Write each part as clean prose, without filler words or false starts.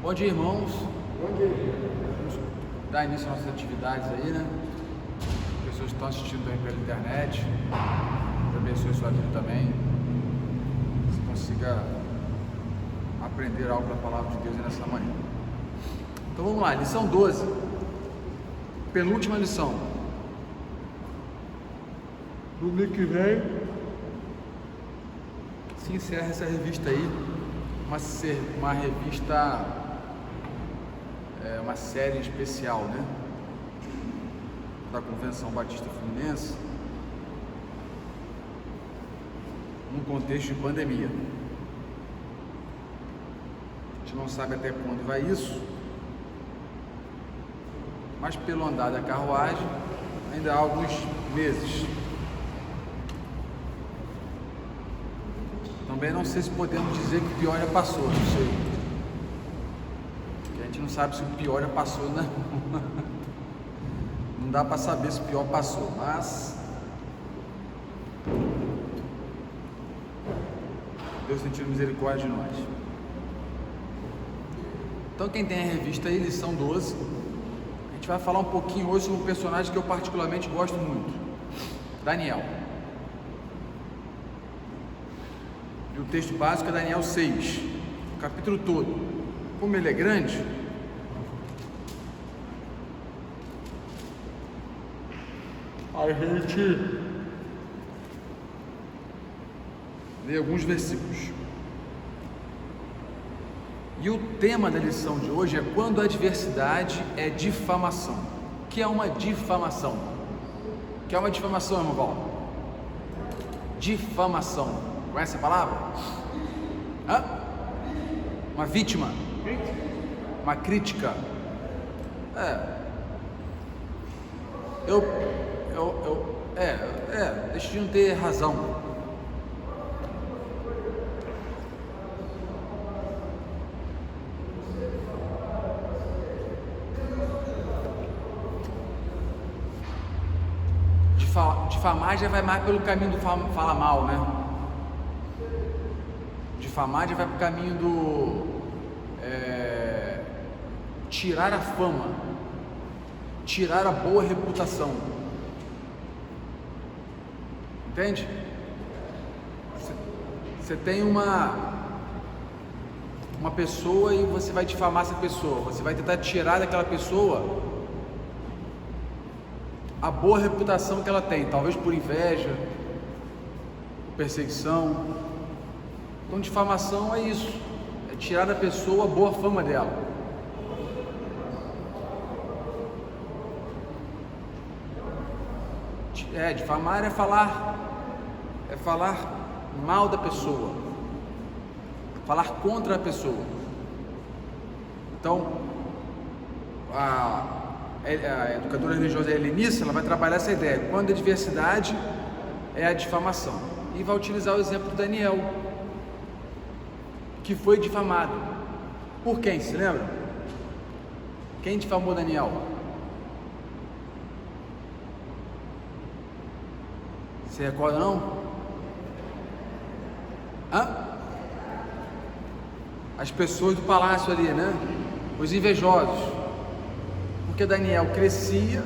Bom dia, irmãos. Bom dia. Vamos dar início às nossas atividades aí, né? As pessoas que estão assistindo aí pela internet. Deus abençoe sua vida também. Que você consiga aprender algo da palavra de Deus nessa manhã. Então vamos lá, lição 12. Penúltima lição. Domingo que vem se encerra essa revista aí. Uma revista, uma série especial, né, da Convenção Batista Fluminense, num contexto de pandemia. A gente não sabe até quando vai isso, mas pelo andar da carruagem ainda há alguns meses. Também não sei se podemos dizer que o pior já passou, não sei. Porque a gente não sabe se o pior já passou, né? Não dá para saber se o pior passou, mas Deus sentiu misericórdia de nós. Então quem tem a revista aí, lição 12, a gente vai falar um pouquinho hoje sobre um personagem que eu particularmente gosto muito, Daniel. E o texto básico é Daniel 6, o capítulo todo. Como ele é grande, a gente lê alguns versículos. E o tema da lição de hoje é quando a adversidade é difamação. O que é uma difamação? O que é uma difamação, irmão Paulo? Difamação. Conhece a palavra? Hã? Uma vítima? Uma crítica? Deixa de não ter razão. Difamar já vai mais pelo caminho do fala mal, né? Difamar já vai para o caminho do tirar a fama, tirar a boa reputação. Entende? Você tem uma pessoa e você vai difamar essa pessoa. Você vai tentar tirar daquela pessoa a boa reputação que ela tem, talvez por inveja, por perseguição. Então difamação é isso, é tirar da pessoa a boa fama dela. Difamar é falar mal da pessoa, falar contra a pessoa. Então a educadora religiosa Helenice, ela vai trabalhar essa ideia, quando a adversidade é a difamação, e vai utilizar o exemplo de Daniel, que foi difamado. Por quem? Se lembra? Quem difamou Daniel? Você recorda não? As pessoas do palácio ali, né? Os invejosos. Porque Daniel crescia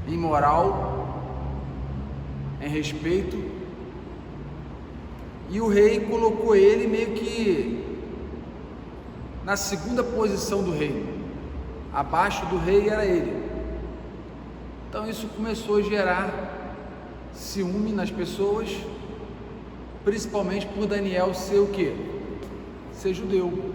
em moral, em respeito, e o rei colocou ele meio que na segunda posição do reino. Abaixo do rei era ele. Então isso começou a gerar ciúme nas pessoas, principalmente por Daniel ser o quê? Ser judeu.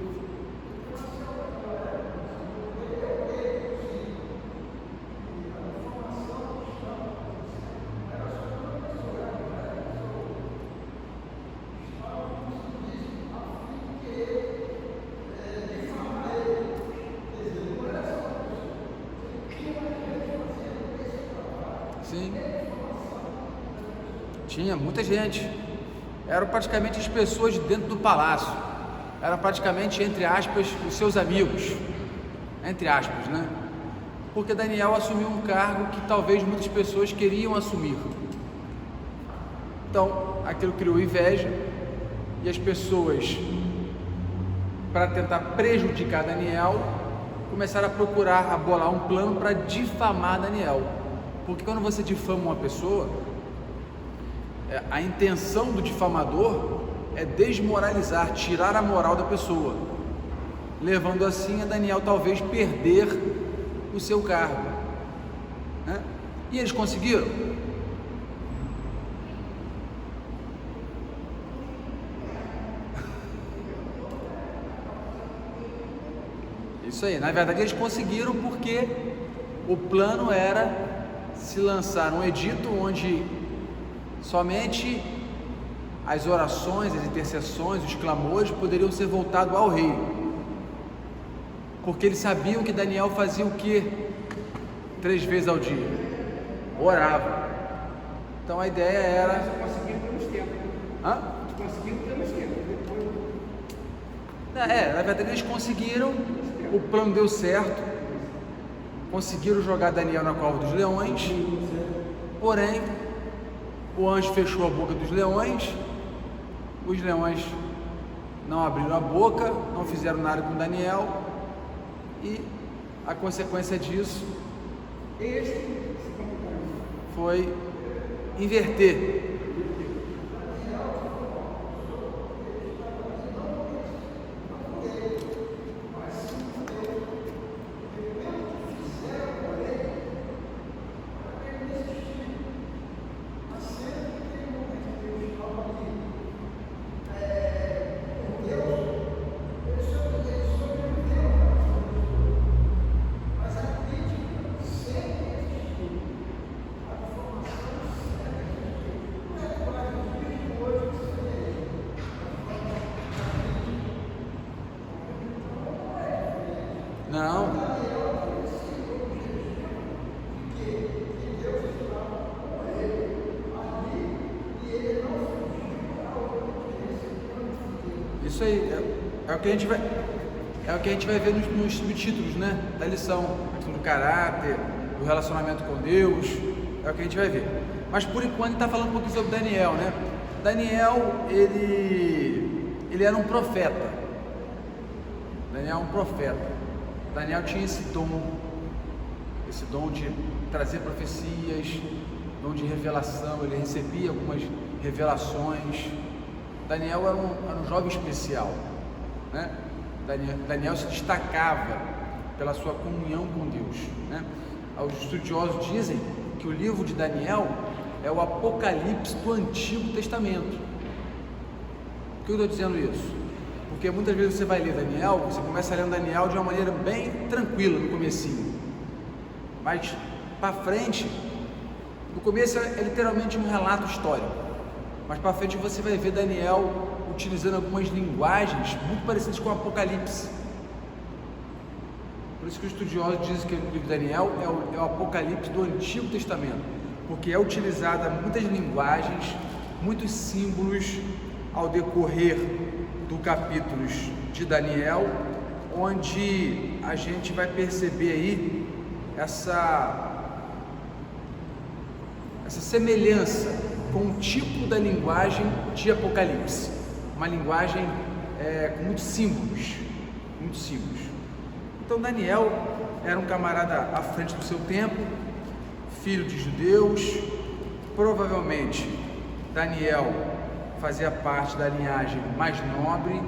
Sim. Tinha muita gente. Eram praticamente as pessoas de dentro do palácio. Eram praticamente, entre aspas, os seus amigos. Entre aspas, né? Porque Daniel assumiu um cargo que talvez muitas pessoas queriam assumir. Então, aquilo criou inveja, e as pessoas, para tentar prejudicar Daniel, começaram a procurar, a bolar um plano para difamar Daniel. Porque quando você difama uma pessoa, a intenção do difamador é desmoralizar, tirar a moral da pessoa, levando assim a Daniel talvez perder o seu cargo, né? E eles conseguiram. Isso aí, na verdade eles conseguiram porque o plano era se lançar um edito onde somente as orações, as intercessões, os clamores poderiam ser voltados ao rei, porque eles sabiam que Daniel fazia o que? 3 vezes ao dia, orava. Então a ideia era... Conseguiram ter uns tempos. Hã? Conseguiram ter uns tempos. Na verdade eles conseguiram, o plano deu certo, conseguiram jogar Daniel na cova dos leões, porém o anjo fechou a boca dos leões, os leões não abriram a boca, não fizeram nada com Daniel, e a consequência disso foi inverter. Não. Isso aí é o que a gente vai ver nos subtítulos, né, da lição, a questão do caráter, do relacionamento com Deus, é o que a gente vai ver. Mas por enquanto está falando um pouquinho sobre Daniel, né? Daniel, ele era um profeta. Daniel é um profeta. Daniel tinha esse dom de trazer profecias, dom de revelação, ele recebia algumas revelações. Daniel era um jovem especial, né? Daniel se destacava pela sua comunhão com Deus, né? Os estudiosos dizem que o livro de Daniel é o Apocalipse do Antigo Testamento. Por que eu estou dizendo isso? Porque muitas vezes você vai ler Daniel, você começa lendo Daniel de uma maneira bem tranquila no comecinho, mas para frente, no começo é literalmente um relato histórico, mas para frente você vai ver Daniel utilizando algumas linguagens muito parecidas com o Apocalipse. Por isso que os estudiosos dizem que o livro de Daniel é o Apocalipse do Antigo Testamento, porque é utilizada muitas linguagens, muitos símbolos ao decorrer do capítulos de Daniel, onde a gente vai perceber aí essa semelhança com o tipo da linguagem de Apocalipse, uma linguagem com muitos símbolos. Então Daniel era um camarada à frente do seu tempo, filho de judeus. Provavelmente Daniel fazia parte da linhagem mais nobre,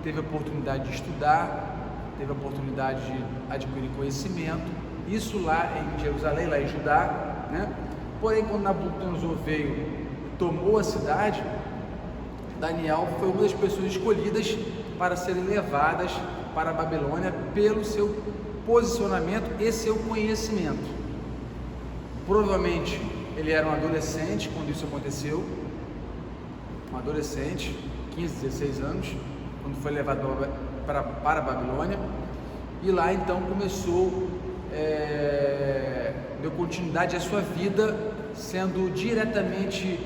teve a oportunidade de estudar, teve a oportunidade de adquirir conhecimento, isso lá em Jerusalém, lá em Judá, né? Porém, quando Nabucodonosor veio e tomou a cidade, Daniel foi uma das pessoas escolhidas para serem levadas para a Babilônia pelo seu posicionamento e seu conhecimento. Provavelmente ele era um adolescente quando isso aconteceu, um adolescente, 15, 16 anos, quando foi levado para a Babilônia, e lá então começou, deu continuidade à sua vida, sendo diretamente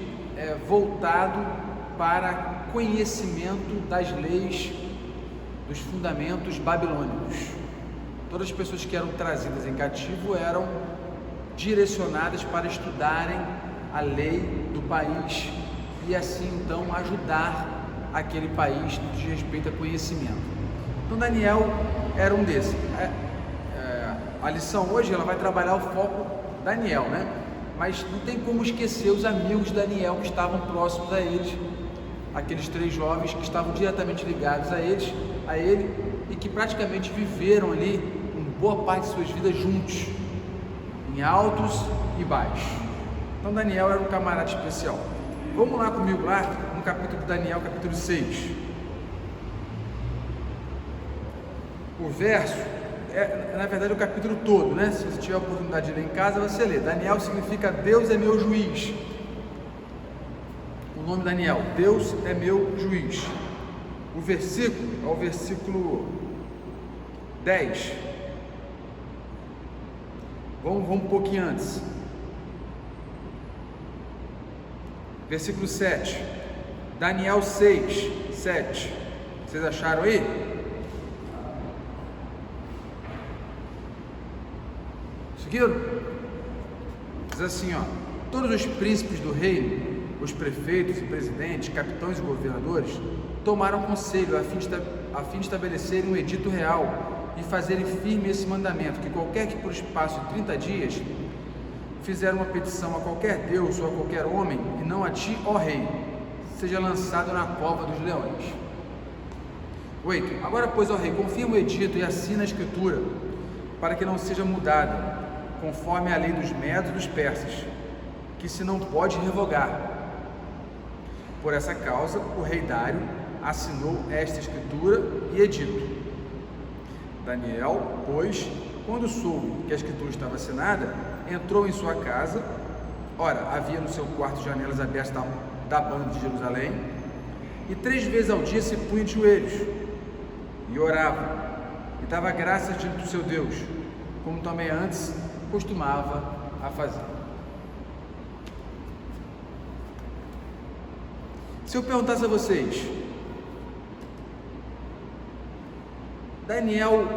voltado para conhecimento das leis, dos fundamentos babilônicos. Todas as pessoas que eram trazidas em cativo eram direcionadas para estudarem a lei do país e assim então ajudar aquele país no que diz respeito a conhecimento. Então Daniel era um desses. A lição hoje ela vai trabalhar o foco Daniel, né? Mas não tem como esquecer os amigos de Daniel que estavam próximos a eles, aqueles 3 jovens que estavam diretamente ligados a ele e que praticamente viveram ali uma boa parte de suas vidas juntos, em altos e baixos. Então Daniel era um camarada especial. Vamos lá comigo lá no capítulo de Daniel, capítulo 6. O verso na verdade, o capítulo todo, né? Se você tiver a oportunidade de ler em casa, você lê. Daniel significa Deus é meu juiz. O nome Daniel, Deus é meu juiz. O versículo é o versículo 10. Vamos um pouquinho antes. Versículo 7. Daniel 6, 7. Vocês acharam aí? Seguiram? Diz assim, ó: todos os príncipes do reino, os prefeitos e presidentes, capitães e governadores, tomaram conselho a fim de estabelecerem um edito real e fazerem firme esse mandamento, que qualquer que por espaço de 30 dias fizer uma petição a qualquer Deus ou a qualquer homem, e não a ti, ó rei, seja lançado na cova dos leões. 8. Agora, pois, ó rei, confirma o edito e assina a escritura, para que não seja mudada, conforme a lei dos medos e dos persas, que se não pode revogar. Por essa causa, o rei Dário assinou esta escritura e edito. Daniel, pois, quando soube que a escritura estava assinada, entrou em sua casa. Ora, havia no seu quarto janelas abertas da banda de Jerusalém, e 3 vezes ao dia se punha de joelhos e orava, e dava graças diante do seu Deus, como também antes costumava a fazer. Se eu perguntasse a vocês, Daniel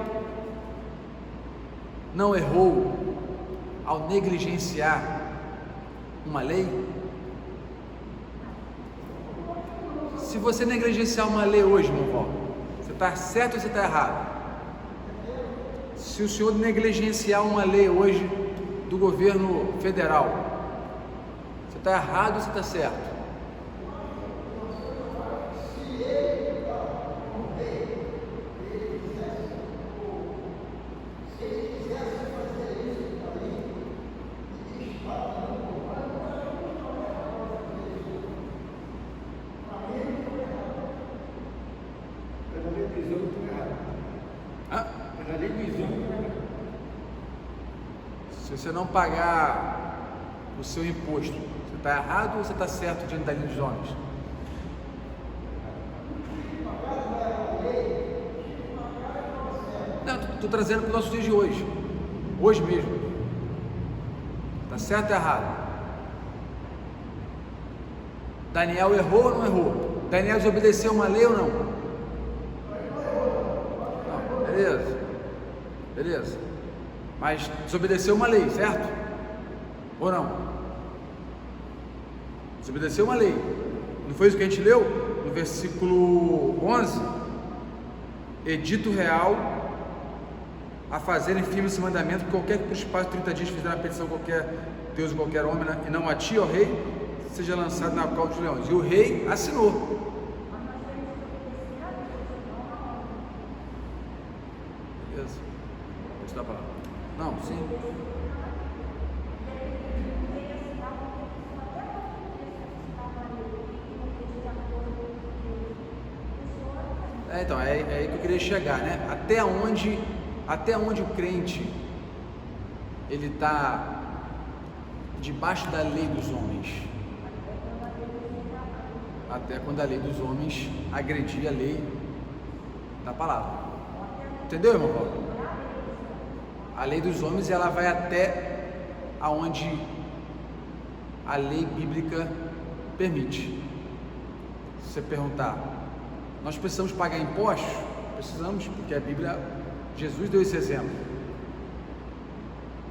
não errou ao negligenciar uma lei? Se você negligenciar uma lei hoje, meu irmão, você está certo ou você está errado? Se o senhor negligenciar uma lei hoje do governo federal, você está errado ou você está certo? Se você não pagar o seu imposto, você está errado ou você está certo diante da lei dos homens? Não, estou trazendo para o nosso dia de hoje. Hoje mesmo. Está certo ou errado? Daniel errou ou não errou? Daniel desobedeceu uma lei ou não? Não, beleza. Beleza. Mas desobedeceu uma lei, certo? Ou não? Desobedeceu uma lei. Não foi isso que a gente leu? No versículo 11. Edito real a fazerem firme esse mandamento, que qualquer que por espaço de 30 dias fizer uma petição a qualquer Deus ou qualquer homem, e não a ti, ó rei, seja lançado na cova dos leões. E o rei assinou. Beleza? Vou te dar a palavra. Não, sim. Então, é aí que eu queria chegar, né? Até onde o crente ele está debaixo da lei dos homens, até quando a lei dos homens agredia a lei da palavra. Entendeu, irmão Paulo? A lei dos homens, ela vai até aonde a lei bíblica permite. Se você perguntar, nós precisamos pagar impostos? Precisamos, porque a Bíblia, Jesus deu esse exemplo.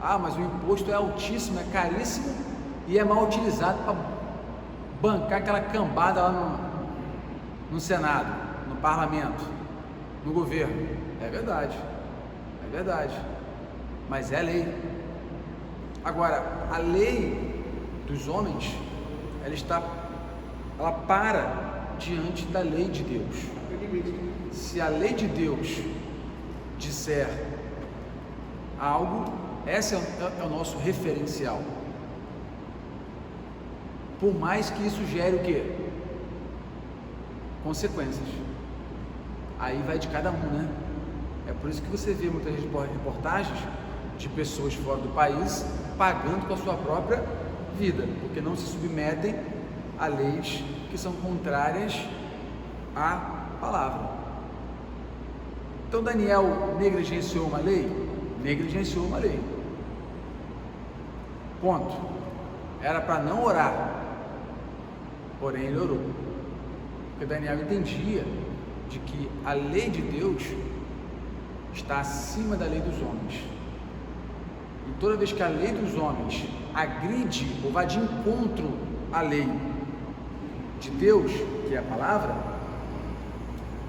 Ah, mas o imposto é altíssimo, é caríssimo e é mal utilizado para bancar aquela cambada lá no Senado, no parlamento. no governo. É verdade, mas é a lei. Agora, a lei dos homens, ela para diante da lei de Deus. Se a lei de Deus disser algo, esse é o nosso referencial. Por mais que isso gere o quê? Consequências. Aí vai de cada um, né? É por isso que você vê muitas reportagens de pessoas fora do país pagando com a sua própria vida, porque não se submetem a leis que são contrárias à palavra. Então Daniel negligenciou uma lei? Negligenciou uma lei. Ponto. Era para não orar, porém ele orou, porque Daniel entendia de que a lei de Deus está acima da lei dos homens. E toda vez que a lei dos homens agride ou vai de encontro à lei de Deus, que é a palavra,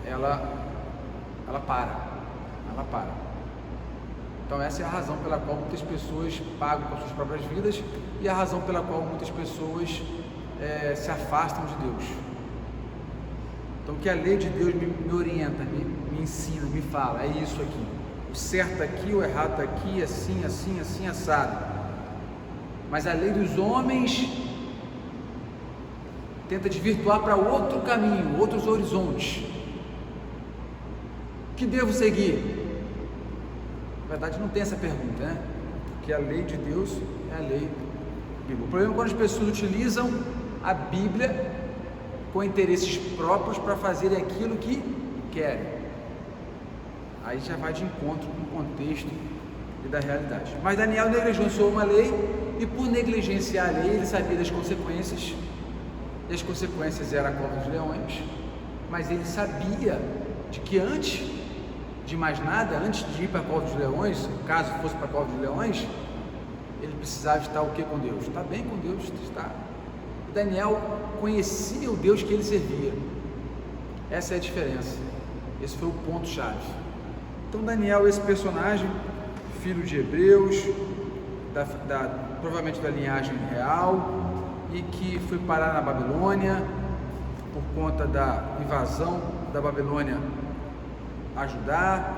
ela para. Então essa é a razão pela qual muitas pessoas pagam com as suas próprias vidas e a razão pela qual muitas pessoas se afastam de Deus. Então, que a lei de Deus me orienta, me ensina, me fala, é isso aqui. O certo aqui, o errado aqui, assim, assado. Mas a lei dos homens tenta desvirtuar para outro caminho, outros horizontes. Que devo seguir? Na verdade, não tem essa pergunta, né? Porque a lei de Deus é a lei bíblica. O problema é quando as pessoas utilizam a Bíblia com interesses próprios para fazerem aquilo que querem. Aí já vai de encontro com o contexto e da realidade. Mas Daniel negligenciou uma lei e por negligenciar a lei ele sabia das consequências, e as consequências eram a cova dos leões, mas ele sabia de que antes de mais nada, antes de ir para a cova dos leões, caso fosse para a cova dos leões, ele precisava estar o que com Deus? Está bem com Deus, está. Daniel conhecia o Deus que ele servia. Essa é a diferença. Esse foi o ponto-chave. Então Daniel, esse personagem, filho de hebreus, provavelmente da linhagem real, e que foi parar na Babilônia por conta da invasão da Babilônia a Judá,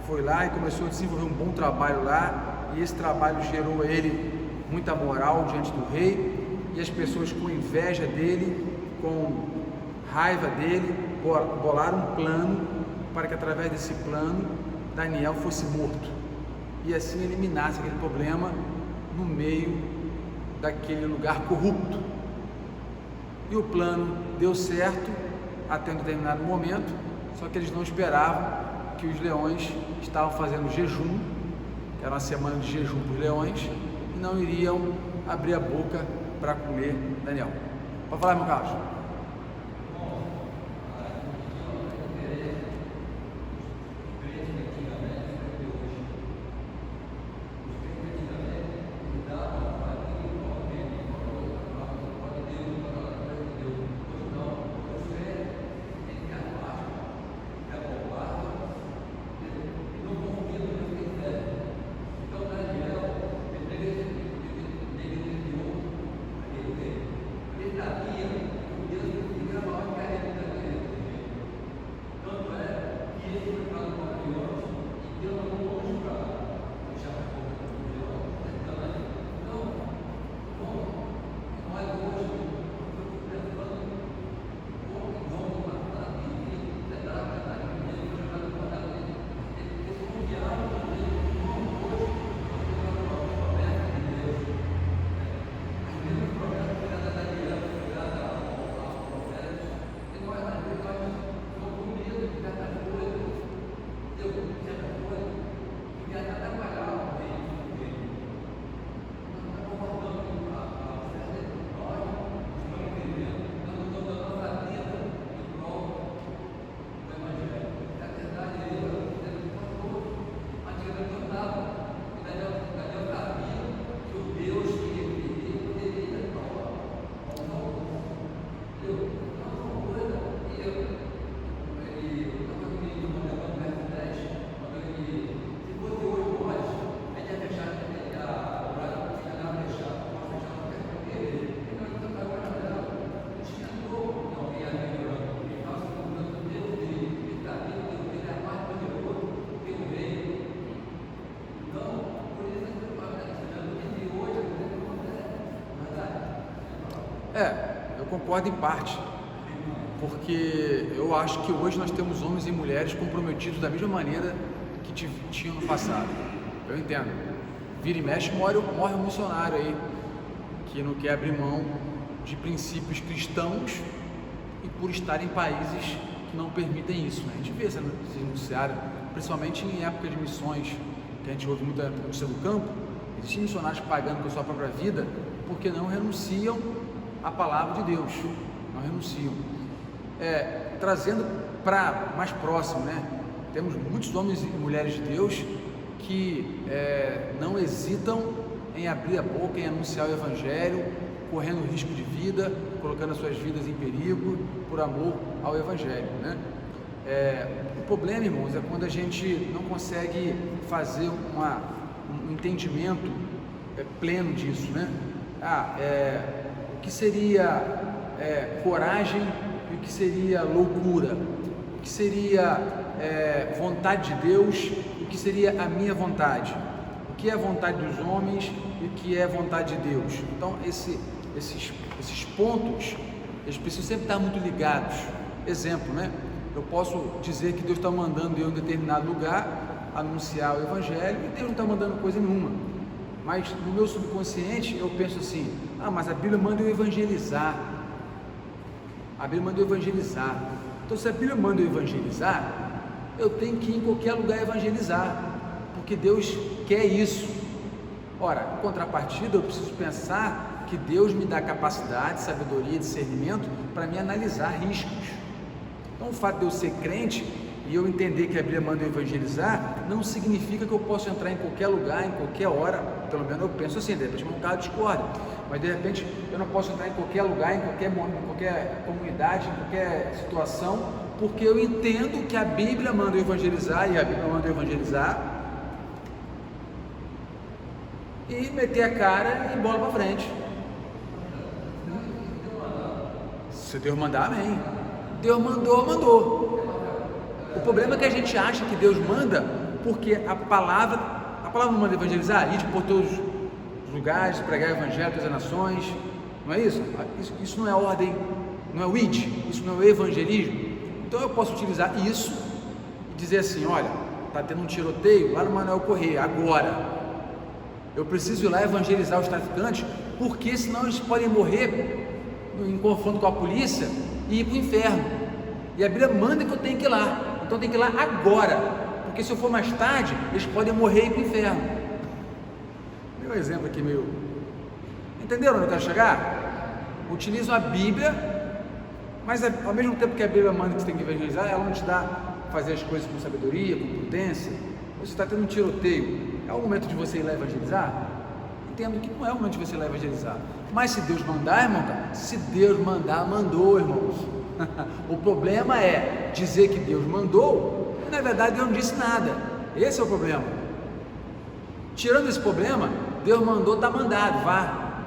foi lá e começou a desenvolver um bom trabalho lá, e esse trabalho gerou a ele muita moral diante do rei. E as pessoas com inveja dele, com raiva dele, bolaram um plano para que através desse plano Daniel fosse morto e assim eliminasse aquele problema no meio daquele lugar corrupto. E o plano deu certo até um determinado momento, só que eles não esperavam que os leões estavam fazendo jejum, era uma semana de jejum para os leões, e não iriam abrir a boca para comer Daniel. Pode falar, meu Carlos? concordo em parte, porque eu acho que hoje nós temos homens e mulheres comprometidos da mesma maneira que tinham no passado. Eu entendo. Vira e mexe, morre um missionário aí que não quer abrir mão de princípios cristãos e por estar em países que não permitem isso, né? A gente vê esse noticiário, principalmente em época de missões, que a gente ouve muita notícia do campo. Existem missionários pagando com a sua própria vida porque não renunciam à palavra de Deus, não renunciam. Trazendo para mais próximo, né? Temos muitos homens e mulheres de Deus que não hesitam em abrir a boca, em anunciar o Evangelho, correndo risco de vida, colocando as suas vidas em perigo por amor ao Evangelho, né? O problema, irmãos, é quando a gente não consegue fazer um entendimento pleno disso, né? O que seria coragem e o que seria loucura, o que seria vontade de Deus, o que seria a minha vontade, o que é a vontade dos homens e o que é a vontade de Deus. Então esses pontos, eles precisam sempre estar muito ligados. Exemplo, né? Eu posso dizer que Deus está mandando eu em determinado lugar anunciar o Evangelho e Deus não está mandando coisa nenhuma, mas no meu subconsciente eu penso assim: mas a Bíblia manda eu evangelizar, a Bíblia manda eu evangelizar. Então, se a Bíblia manda eu evangelizar, eu tenho que ir em qualquer lugar evangelizar, porque Deus quer isso. Ora, em contrapartida, eu preciso pensar que Deus me dá capacidade, sabedoria, discernimento para me analisar riscos. Então, o fato de eu ser crente e eu entender que a Bíblia manda eu evangelizar, não significa que eu possa entrar em qualquer lugar, em qualquer hora. Pelo menos eu penso assim, de repente um cara discorda, mas de repente eu não posso entrar em qualquer lugar, em qualquer momento, em qualquer comunidade, em qualquer situação, porque eu entendo que a Bíblia manda eu evangelizar, e a Bíblia manda eu evangelizar, e meter a cara e bola para frente. Se Deus mandar, amém. Deus mandou. O problema é que a gente acha que Deus manda porque a palavra não manda evangelizar, ir por todos os lugares, pregar o evangelho a todas as nações, não é isso? Isso não é ordem, não é o id, isso não é o evangelismo. Então eu posso utilizar isso e dizer assim: olha, está tendo um tiroteio lá no Manuel Corrêa, agora eu preciso ir lá evangelizar os traficantes, porque senão eles podem morrer em confronto com a polícia e ir para o inferno, e a Bíblia manda que eu tenho que ir lá, então eu tenho que ir lá agora, porque se eu for mais tarde, eles podem morrer e ir para o inferno. Meu exemplo aqui, entenderam onde eu quero chegar? Utilizam a Bíblia, mas ao mesmo tempo que a Bíblia manda que você tem que evangelizar, ela não te dá fazer as coisas com sabedoria, com prudência. Você está tendo um tiroteio, é o momento de você ir lá evangelizar? Entendo que não é o momento de você ir lá evangelizar, mas se Deus mandar, irmão, se Deus mandar, mandou, irmãos. O problema é dizer que Deus mandou e na verdade Deus não disse nada. Esse é o problema. Tirando esse problema, Deus mandou, está mandado, vá.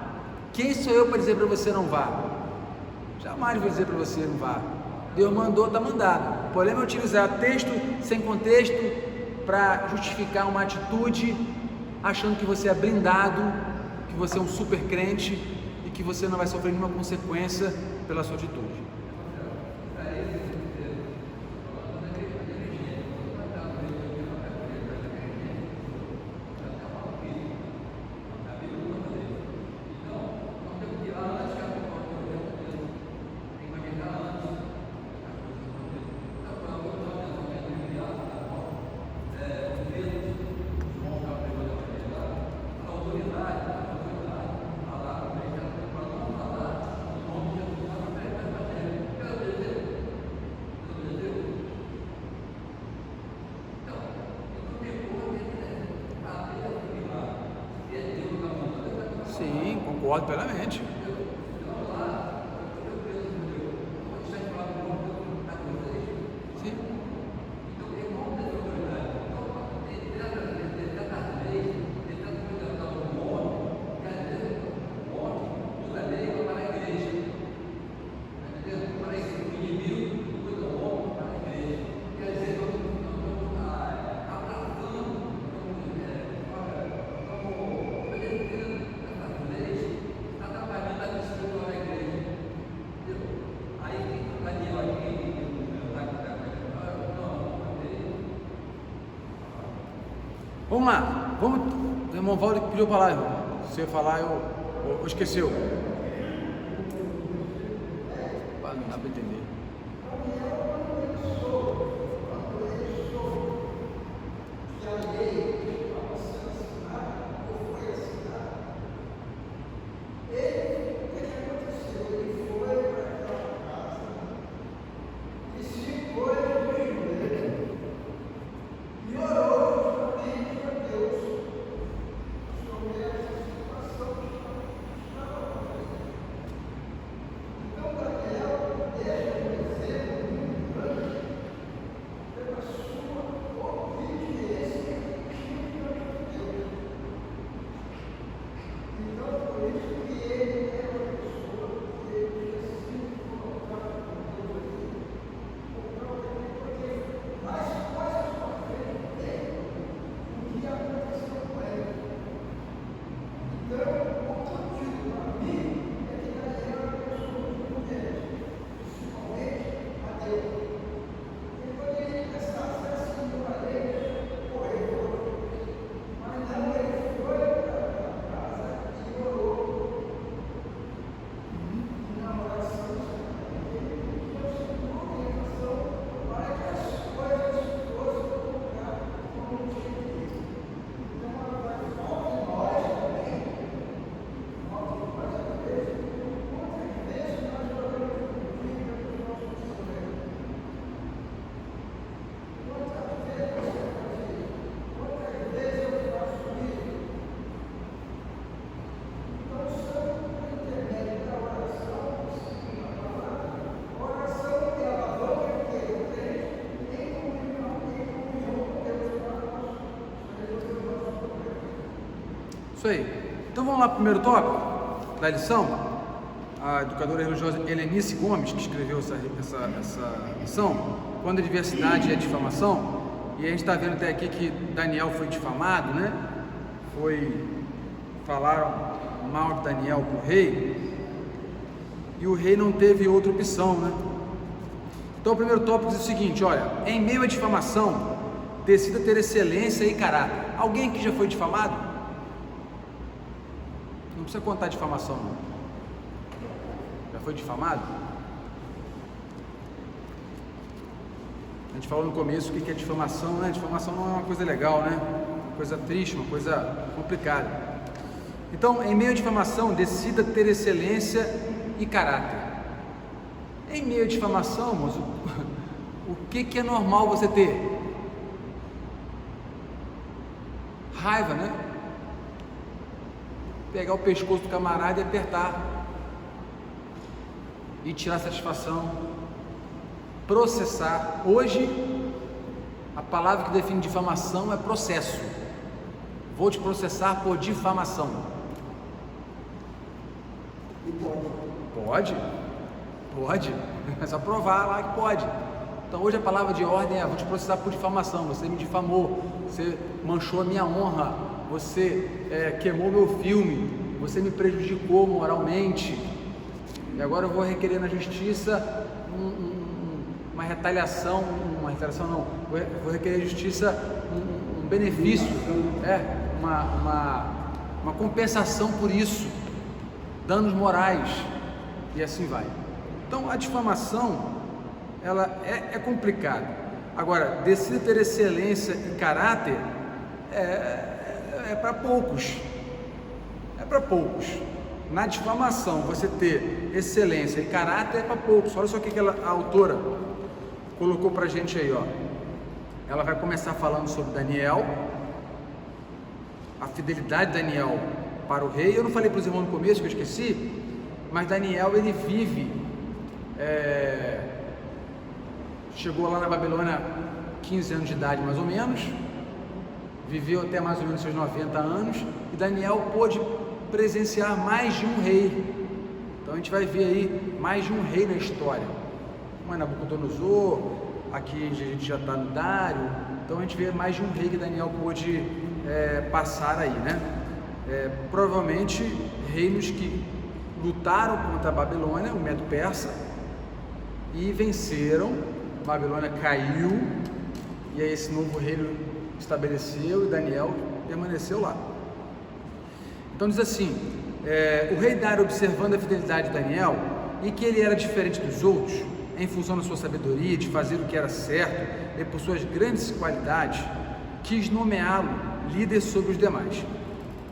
Quem sou eu para dizer para você não vá? Jamais vou dizer para você não vá. Deus mandou, está mandado. O problema é utilizar texto sem contexto para justificar uma atitude, achando que você é blindado, que você é um super crente e que você não vai sofrer nenhuma consequência pela sua atitude. Sim, concordo plenamente. Sim. Vamos lá, o irmão Valdir pediu para lá, irmão. Se você falar, eu esqueceu. Não dá para entender. Isso aí. Então vamos lá para o primeiro tópico da lição. A educadora religiosa Helenice Gomes, que escreveu essa lição, quando a diversidade e a difamação. E a gente está vendo até aqui que Daniel foi difamado, né? Falaram mal de Daniel para o rei, e o rei não teve outra opção, né? Então o primeiro tópico diz o seguinte: olha, em meio à difamação, decida ter excelência e caráter. Alguém que já foi difamado? Não precisa contar difamação, não. Já foi difamado? A gente falou no começo o que é difamação, né? Difamação não é uma coisa legal, né? Uma coisa triste, uma coisa complicada. Então, em meio à difamação, decida ter excelência e caráter. Em meio à difamação, moço, o que é normal você ter? Raiva, né? Pegar o pescoço do camarada e apertar e tirar satisfação, processar. Hoje a palavra que define difamação é processo. Vou te processar por difamação. E Pode, é só provar lá que pode. Então hoje a palavra de ordem é: vou te processar por difamação. Você me difamou, você manchou a minha honra, você queimou meu filme, você me prejudicou moralmente, e agora eu vou requerer na justiça uma retaliação, vou requerer na justiça um benefício, uma compensação por isso, danos morais, e assim vai. Então a difamação, ela é complicada. Agora, decida ter excelência e caráter é para poucos. É para poucos. Na difamação, você ter excelência e caráter é para poucos. Olha só o que a autora colocou para a gente aí, ó. Ela vai começar falando sobre Daniel, a fidelidade de Daniel para o rei. Eu não falei para os irmãos no começo, que eu esqueci, mas Daniel, ele vive, chegou lá na Babilônia 15 anos de idade mais ou menos, viveu até mais ou menos seus 90 anos, e Daniel pôde presenciar mais de um rei. Então a gente vai ver aí mais de um rei na história. Um é Nabucodonosor, aqui a gente já está no Dário, então a gente vê mais de um rei que Daniel pôde passar aí, né? Provavelmente reinos que lutaram contra a Babilônia, o Medo-Persa, e venceram. A Babilônia caiu, e aí esse novo reino estabeleceu e Daniel permaneceu lá. Então diz assim, o rei Dário, observando a fidelidade de Daniel e que ele era diferente dos outros, em função da sua sabedoria, de fazer o que era certo e por suas grandes qualidades, quis nomeá-lo líder sobre os demais.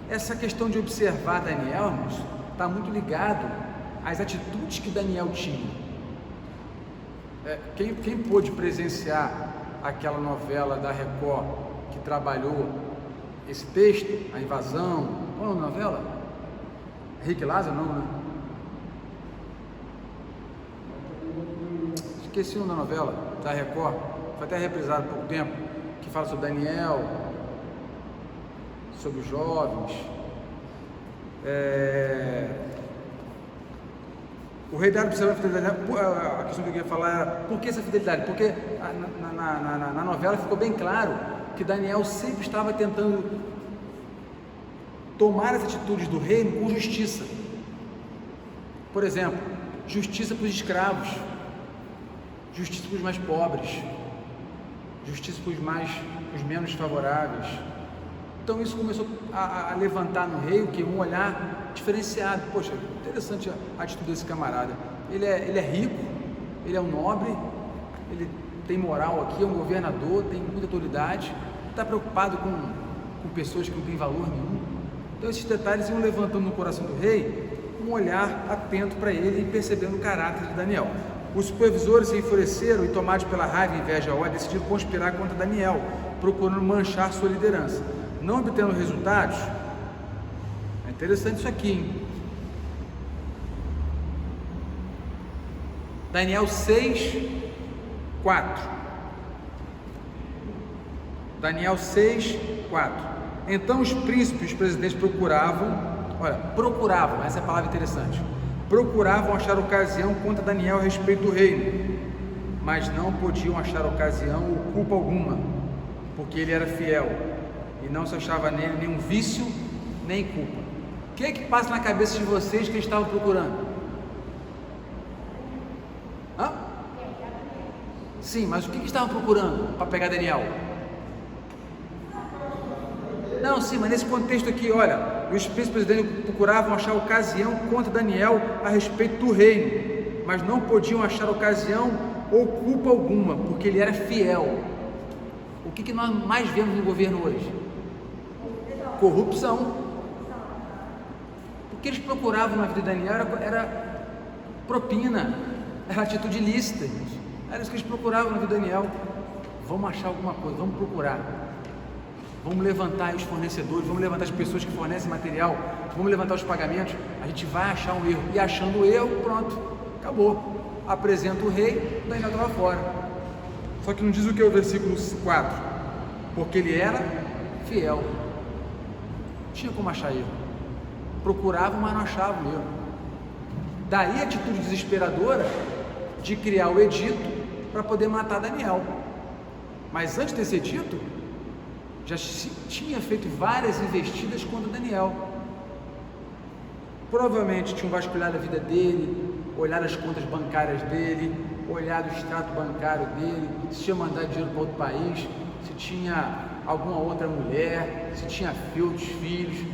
Essa questão de observar Daniel, irmãos, está muito ligado às atitudes que Daniel tinha. Quem pôde presenciar aquela novela da Record que trabalhou esse texto, a invasão, qual é a novela? Henrique Lázaro, não, né? Esqueci o nome da novela da Record, foi até reprisado há pouco tempo, que fala sobre Daniel, sobre os jovens. O rei Dário observou a fidelidade. A questão que eu queria falar era, por que essa fidelidade? Porque na novela ficou bem claro que Daniel sempre estava tentando tomar as atitudes do reino com justiça. Por exemplo, justiça para os escravos, justiça para os mais pobres, justiça para os menos favoráveis. Então isso começou a levantar no rei um olhar diferenciado. Poxa, interessante a atitude desse camarada. Ele é rico, ele é um nobre, ele tem moral aqui, é um governador, tem muita autoridade, está preocupado com pessoas que não têm valor nenhum. Então esses detalhes iam levantando no coração do rei um olhar atento para ele e percebendo o caráter de Daniel. Os supervisores se enfureceram e, tomados pela raiva e inveja, decidiram conspirar contra Daniel, procurando manchar sua liderança. Não obtendo resultados, é interessante isso aqui, hein? Daniel 6:4. Daniel 6:4. Então os príncipes, os presidentes procuravam, essa é a palavra interessante, procuravam achar ocasião contra Daniel a respeito do reino, mas não podiam achar ocasião ou culpa alguma, porque ele era fiel e não se achava nele nenhum vício nem culpa. O que é que passa na cabeça de vocês que eles estavam procurando? Sim, mas o que estavam procurando para pegar Daniel? Não, sim, mas nesse contexto aqui, olha, os príncipes procuravam achar ocasião contra Daniel a respeito do reino, mas não podiam achar ocasião ou culpa alguma, porque ele era fiel. O que nós mais vemos no governo hoje? Corrupção. O que eles procuravam na vida de Daniel era propina, era atitude ilícita. Era isso que eles procuravam na vida de Daniel. Vamos achar alguma coisa, vamos procurar. Vamos levantar os fornecedores, vamos levantar as pessoas que fornecem material, vamos levantar os pagamentos, a gente vai achar um erro. E achando o erro, pronto, acabou. Apresenta o rei, Daniel estava fora. Só que não diz o que é o versículo 4. Porque ele era fiel. Não tinha como achar erro. Procuravam, mas não achavam erro. Daí a atitude desesperadora de criar o edito para poder matar Daniel. Mas antes desse edito, já tinha feito várias investidas contra Daniel. Provavelmente tinham vasculhado a vida dele, olhado as contas bancárias dele, olhado o extrato bancário dele, se tinha mandado dinheiro para outro país, se tinha alguma outra mulher, se tinha outros filhos.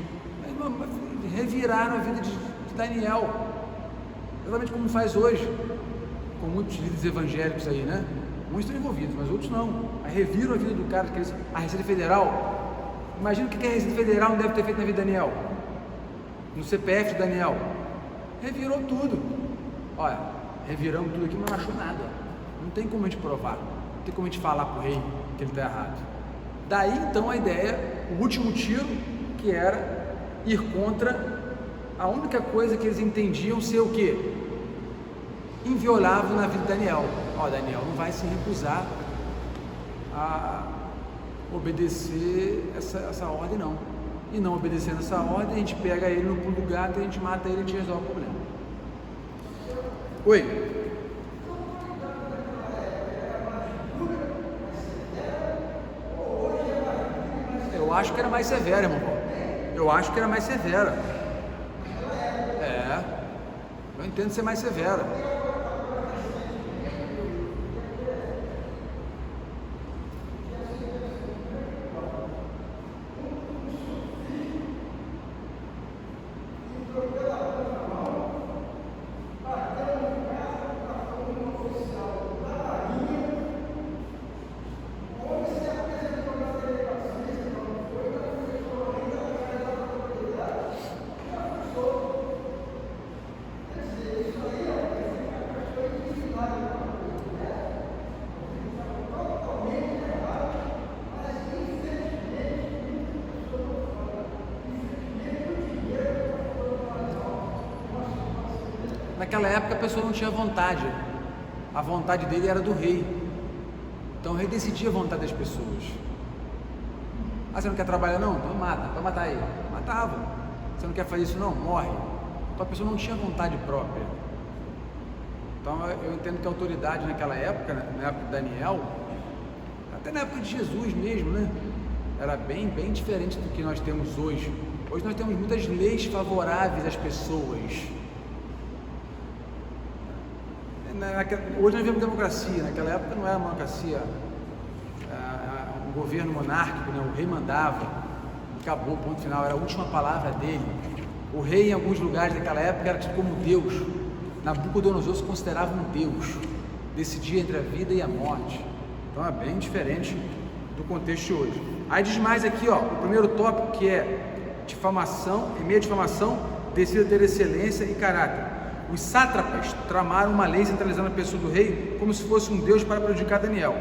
Reviraram a vida de Daniel, exatamente como faz hoje, com muitos líderes evangélicos aí, né? Muitos estão envolvidos, mas outros não. Aí reviram a vida do cara, a Receita Federal. Imagina o que a Receita Federal não deve ter feito na vida de Daniel, no CPF de Daniel. Revirou tudo. Olha, reviramos tudo aqui, mas não achou nada. Não tem como a gente provar, não tem como a gente falar para o rei que ele está errado. Daí então a ideia, o último tiro, que era ir contra a única coisa que eles entendiam ser o quê? Inviolável na vida de Daniel. Daniel não vai se recusar a obedecer essa ordem, não. E não obedecendo essa ordem, a gente pega ele no pulo do gato, a gente mata ele e a gente resolve o problema. Oi? Eu acho que era mais severa, irmão. Eu acho que era mais severa. Eu entendo ser mais severa. Naquela época a pessoa não tinha vontade, a vontade dele era do rei. Então o rei decidia a vontade das pessoas. Ah, você não quer trabalhar não? Então mata, vai matar ele. Matava. Você não quer fazer isso não? Morre. Então a pessoa não tinha vontade própria. Então eu entendo que a autoridade naquela época, na época de Daniel, até na época de Jesus mesmo, né? Era bem diferente do que nós temos hoje. Hoje nós temos muitas leis favoráveis às pessoas. Hoje nós vemos democracia, naquela época não era uma democracia, um governo monárquico, né? O rei mandava, acabou, ponto final, era a última palavra dele. O rei em alguns lugares daquela época era tipo como Deus. Nabucodonosor se considerava um Deus, decidia entre a vida e a morte. Então é bem diferente do contexto de hoje. Aí diz mais aqui, ó, o primeiro tópico que é difamação, em meio à difamação, decida ter excelência e caráter. Os sátrapas tramaram uma lei centralizando a pessoa do rei como se fosse um deus para prejudicar Daniel.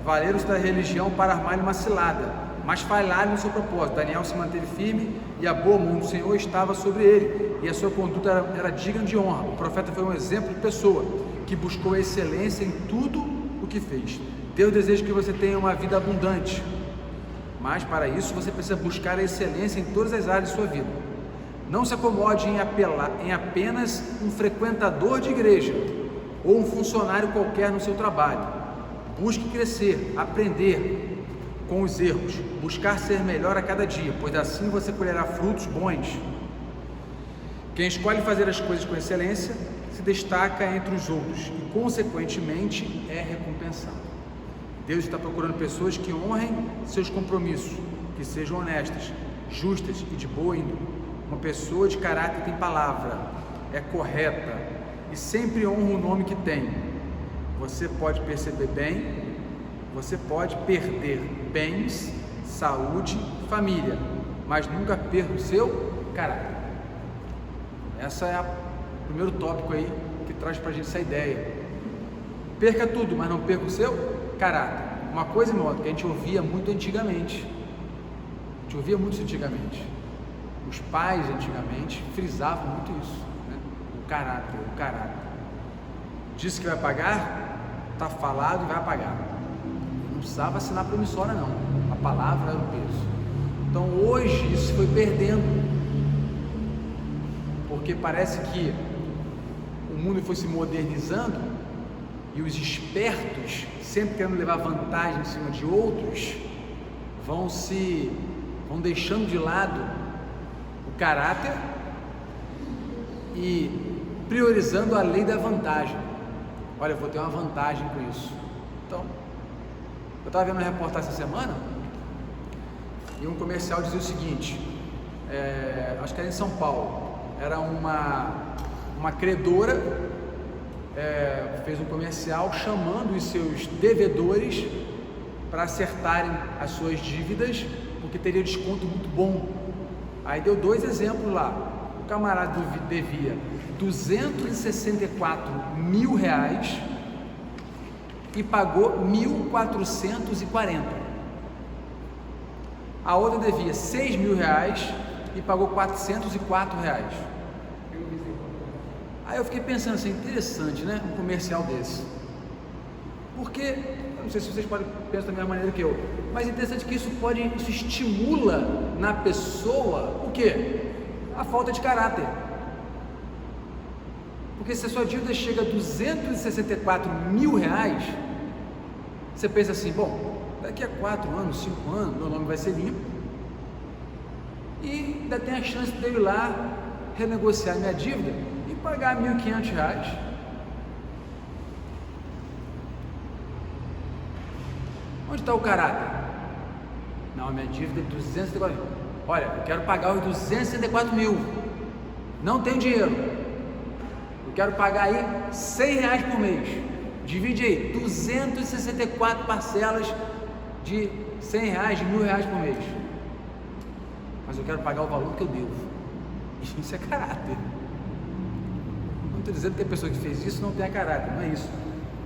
Valeram-se da religião para armar-lhe uma cilada, mas falharam no seu propósito. Daniel se manteve firme e a boa mão do Senhor estava sobre ele, e a sua conduta era digna de honra. O profeta foi um exemplo de pessoa que buscou a excelência em tudo o que fez. Deus deseja que você tenha uma vida abundante, mas para isso você precisa buscar a excelência em todas as áreas de sua vida. Não se acomode em apenas um frequentador de igreja ou um funcionário qualquer no seu trabalho. Busque crescer, aprender com os erros, buscar ser melhor a cada dia, pois assim você colherá frutos bons. Quem escolhe fazer as coisas com excelência se destaca entre os outros e, consequentemente, é recompensado. Deus está procurando pessoas que honrem seus compromissos, que sejam honestas, justas e de boa índole. Uma pessoa de caráter tem palavra, é correta e sempre honra o nome que tem. Você pode perceber bem, você pode perder bens, saúde, família, mas nunca perca o seu caráter. Essa é o primeiro tópico aí que traz pra gente essa ideia. Perca tudo, mas não perca o seu caráter. Uma coisa em modo que a gente ouvia muito antigamente. Os pais antigamente frisavam muito isso, né? O caráter. Disse que vai pagar, está falado e vai pagar. Não precisava assinar promissória não, a palavra era o peso. Então hoje isso se foi perdendo, porque parece que o mundo foi se modernizando e os espertos, sempre querendo levar vantagem em cima de outros, vão deixando de lado o caráter e priorizando a lei da vantagem. Olha, eu vou ter uma vantagem com isso. Então, eu estava vendo uma reportagem essa semana e um comercial dizia o seguinte, acho que era em São Paulo, era uma credora, fez um comercial chamando os seus devedores para acertarem as suas dívidas, porque teria desconto muito bom. Aí deu dois exemplos lá. O camarada devia 264 mil reais e pagou 1.440. A outra devia 6 mil reais e pagou 404 reais. Aí eu fiquei pensando assim, interessante, né? Um comercial desse. Porque, eu não sei se vocês podem pensar da mesma maneira que eu, mas é interessante que isso estimula na pessoa o quê? A falta de caráter. Porque se a sua dívida chega a 264 mil reais, você pensa assim, bom, daqui a 4 anos, 5 anos, meu nome vai ser limpo e ainda tem a chance de eu ir lá renegociar minha dívida e pagar R$1.500. Onde está o caráter? Não, a minha dívida é 264 mil. Olha, eu quero pagar os 264 mil. Não tenho dinheiro. Eu quero pagar aí R$100 por mês. Divide aí, 264 parcelas de R$100, de R$1.000 por mês. Mas eu quero pagar o valor que eu devo. Isso é caráter. Não estou dizendo que a pessoa que fez isso não tenha caráter, não é isso.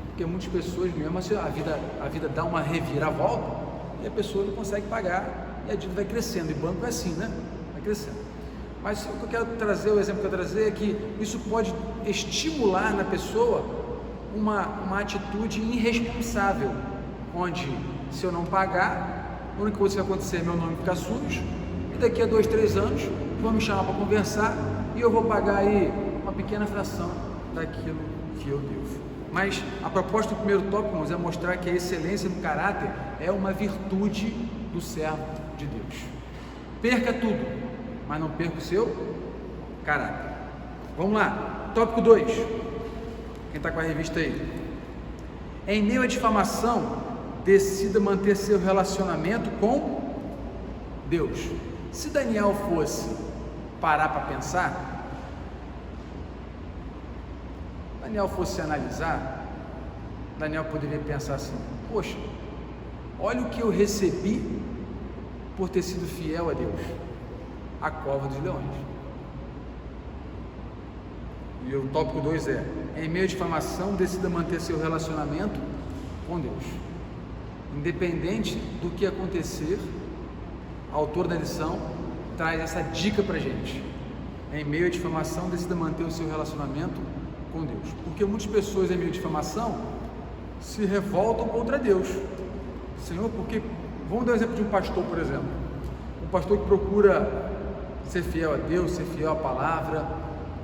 Porque muitas pessoas mesmo, assim, a vida dá uma reviravolta e a pessoa não consegue pagar e a dívida vai crescendo. E o banco é assim, né? Vai crescendo. Mas o que eu quero trazer, o exemplo que eu quero trazer é que isso pode estimular na pessoa uma atitude irresponsável, onde se eu não pagar, a única coisa que vai acontecer é meu nome ficar sujo, e daqui a 2, 3 anos vão me chamar para conversar e eu vou pagar aí uma pequena fração daquilo que eu devo. Mas a proposta do primeiro tópico, irmãos, é mostrar que a excelência no caráter é uma virtude do servo de Deus. Perca tudo, mas não perca o seu caráter. Vamos lá, tópico 2. Quem está com a revista aí? Em meio à difamação, decida manter seu relacionamento com Deus. Se Daniel fosse parar para pensar, Daniel fosse analisar, Daniel poderia pensar assim: poxa, olha o que eu recebi por ter sido fiel a Deus, a cova dos leões. E o tópico 2 é: em meio à difamação, decida manter seu relacionamento com Deus. Independente do que acontecer, a autora da lição traz essa dica para a gente: em meio à difamação, decida manter o seu relacionamento com Deus. Porque muitas pessoas, em meio à difamação, se revoltam contra Deus. Senhor, porque, vamos dar um exemplo de um pastor, por exemplo, um pastor que procura ser fiel a Deus, ser fiel à palavra,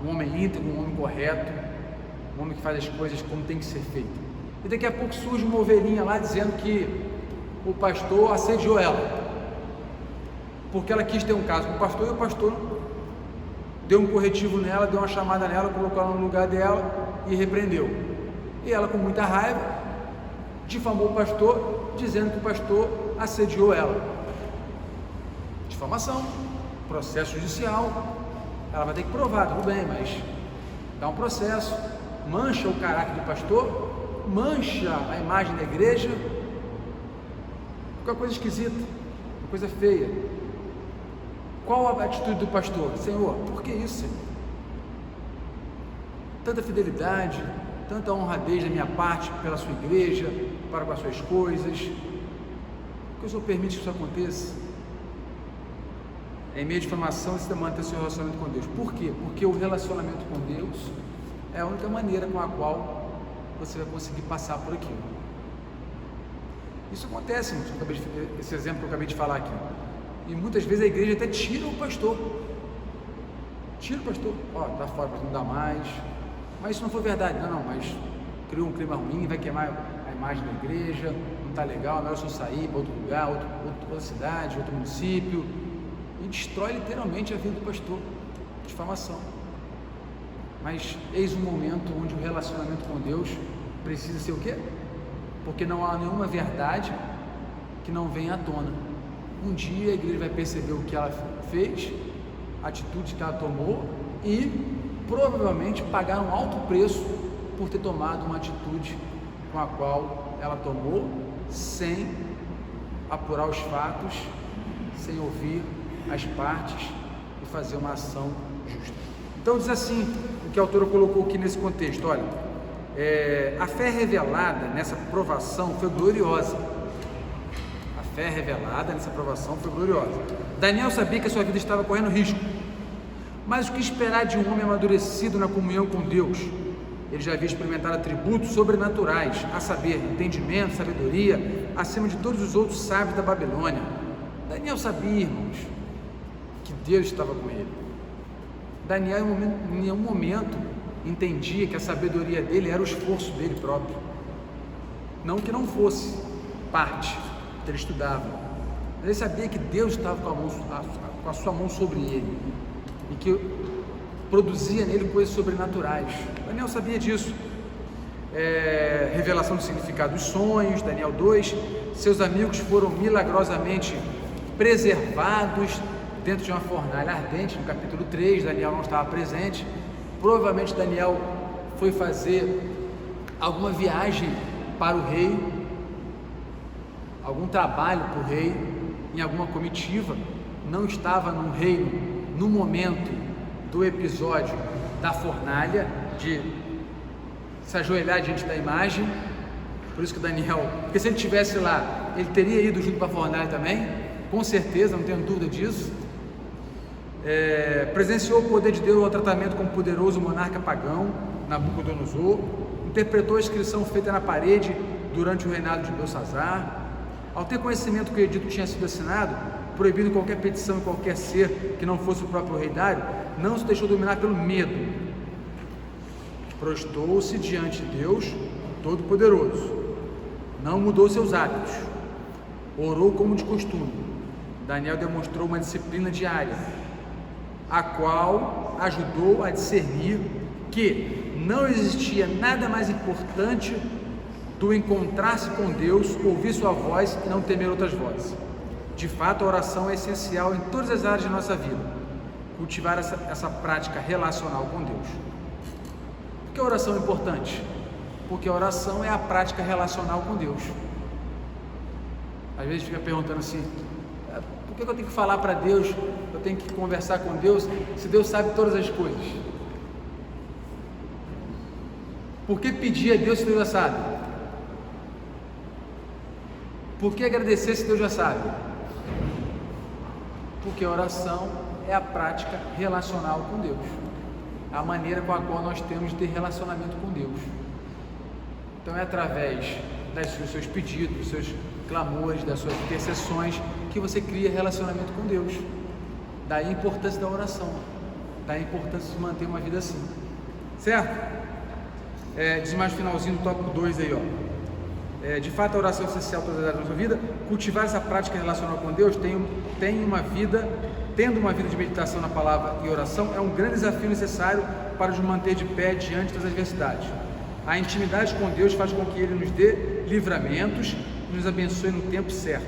um homem íntegro, um homem correto, um homem que faz as coisas como tem que ser feito. E daqui a pouco surge uma ovelhinha lá dizendo que o pastor assediou ela, porque ela quis ter um caso com o pastor, e o pastor deu um corretivo nela, deu uma chamada nela, colocou ela no lugar dela e repreendeu. E ela, com muita raiva, difamou o pastor, dizendo que o pastor assediou ela. Difamação, processo judicial, ela vai ter que provar, tudo bem, mas dá um processo, mancha o caráter do pastor, mancha a imagem da igreja, fica uma coisa esquisita, uma coisa feia. Qual a atitude do pastor? Senhor, por que isso, Senhor? Tanta fidelidade, tanta honradez da minha parte pela sua igreja, para com as suas coisas, por que o Senhor permite que isso aconteça? Em meio à difamação, você manter seu relacionamento com Deus. Por quê? Porque o relacionamento com Deus é a única maneira com a qual você vai conseguir passar por aquilo. Isso acontece, esse exemplo que eu acabei de falar aqui. E muitas vezes a igreja até tira o pastor. Tira o pastor. Ó, tá fora para não dar mais. Mas isso não foi verdade. Não, mas criou um clima ruim, vai queimar a imagem da igreja, não está legal, é melhor só sair para outro lugar, outra cidade, outro município. E destrói literalmente a vida do pastor. Difamação. Mas eis um momento onde o relacionamento com Deus precisa ser o quê? Porque não há nenhuma verdade que não venha à tona. Um dia a igreja vai perceber o que ela fez, a atitude que ela tomou e provavelmente pagar um alto preço por ter tomado uma atitude com a qual ela tomou sem apurar os fatos, sem ouvir as partes e fazer uma ação justa. Então diz assim, o que a autora colocou aqui nesse contexto: olha, a fé revelada nessa provação foi gloriosa. A fé revelada nessa provação foi gloriosa. Daniel sabia que a sua vida estava correndo risco, mas o que esperar de um homem amadurecido na comunhão com Deus? Ele já havia experimentado atributos sobrenaturais, a saber, entendimento, sabedoria, acima de todos os outros sábios da Babilônia. Daniel sabia, irmãos, que Deus estava com ele. Daniel em nenhum momento entendia que a sabedoria dele era o esforço dele próprio. Não que não fosse parte, ele estudava, mas ele sabia que Deus estava com a sua mão sobre ele e que produzia nele coisas sobrenaturais. Daniel sabia disso. Revelação do significado dos sonhos, Daniel 2. Seus amigos foram milagrosamente preservados dentro de uma fornalha ardente, no capítulo 3, Daniel não estava presente. Provavelmente Daniel foi fazer alguma viagem para o rei, algum trabalho para o rei, em alguma comitiva, não estava no reino no momento do episódio da fornalha, de se ajoelhar diante da imagem. Por isso que Daniel, porque se ele estivesse lá, ele teria ido junto para a fornalha também, com certeza, não tenho dúvida disso. presenciou o poder de Deus ao tratamento com o poderoso monarca pagão, Nabucodonosor, interpretou a inscrição feita na parede durante o reinado de Belsazar. Ao ter conhecimento que o edito tinha sido assinado, proibindo qualquer petição em qualquer ser que não fosse o próprio rei Dário, não se deixou dominar pelo medo. Prostou-se diante de Deus Todo-Poderoso, não mudou seus hábitos, orou como de costume. Daniel demonstrou uma disciplina diária, a qual ajudou a discernir que não existia nada mais importante do encontrar-se com Deus, ouvir sua voz e não temer outras vozes. De fato, a oração é essencial em todas as áreas de nossa vida. Cultivar essa prática relacional com Deus. Por que a oração é importante? Porque a oração é a prática relacional com Deus. Às vezes fica perguntando assim, por que eu tenho que falar para Deus, eu tenho que conversar com Deus, se Deus sabe todas as coisas? Por que pedir a Deus se Deus já sabe? Por que agradecer se Deus já sabe? Porque a oração é a prática relacional com Deus, a maneira com a qual nós temos de ter relacionamento com Deus. Então é através dos seus pedidos, dos seus clamores, das suas intercessões, que você cria relacionamento com Deus. Daí a importância da oração, daí a importância de manter uma vida assim, certo? Diz mais no finalzinho do tópico 2 aí, ó. De fato, a oração é essencial para todas as áreas da nossa vida. Cultivar essa prática relacional com Deus, tendo uma vida de meditação na palavra e oração, é um grande desafio necessário para nos manter de pé diante das adversidades. A intimidade com Deus faz com que Ele nos dê livramentos e nos abençoe no tempo certo.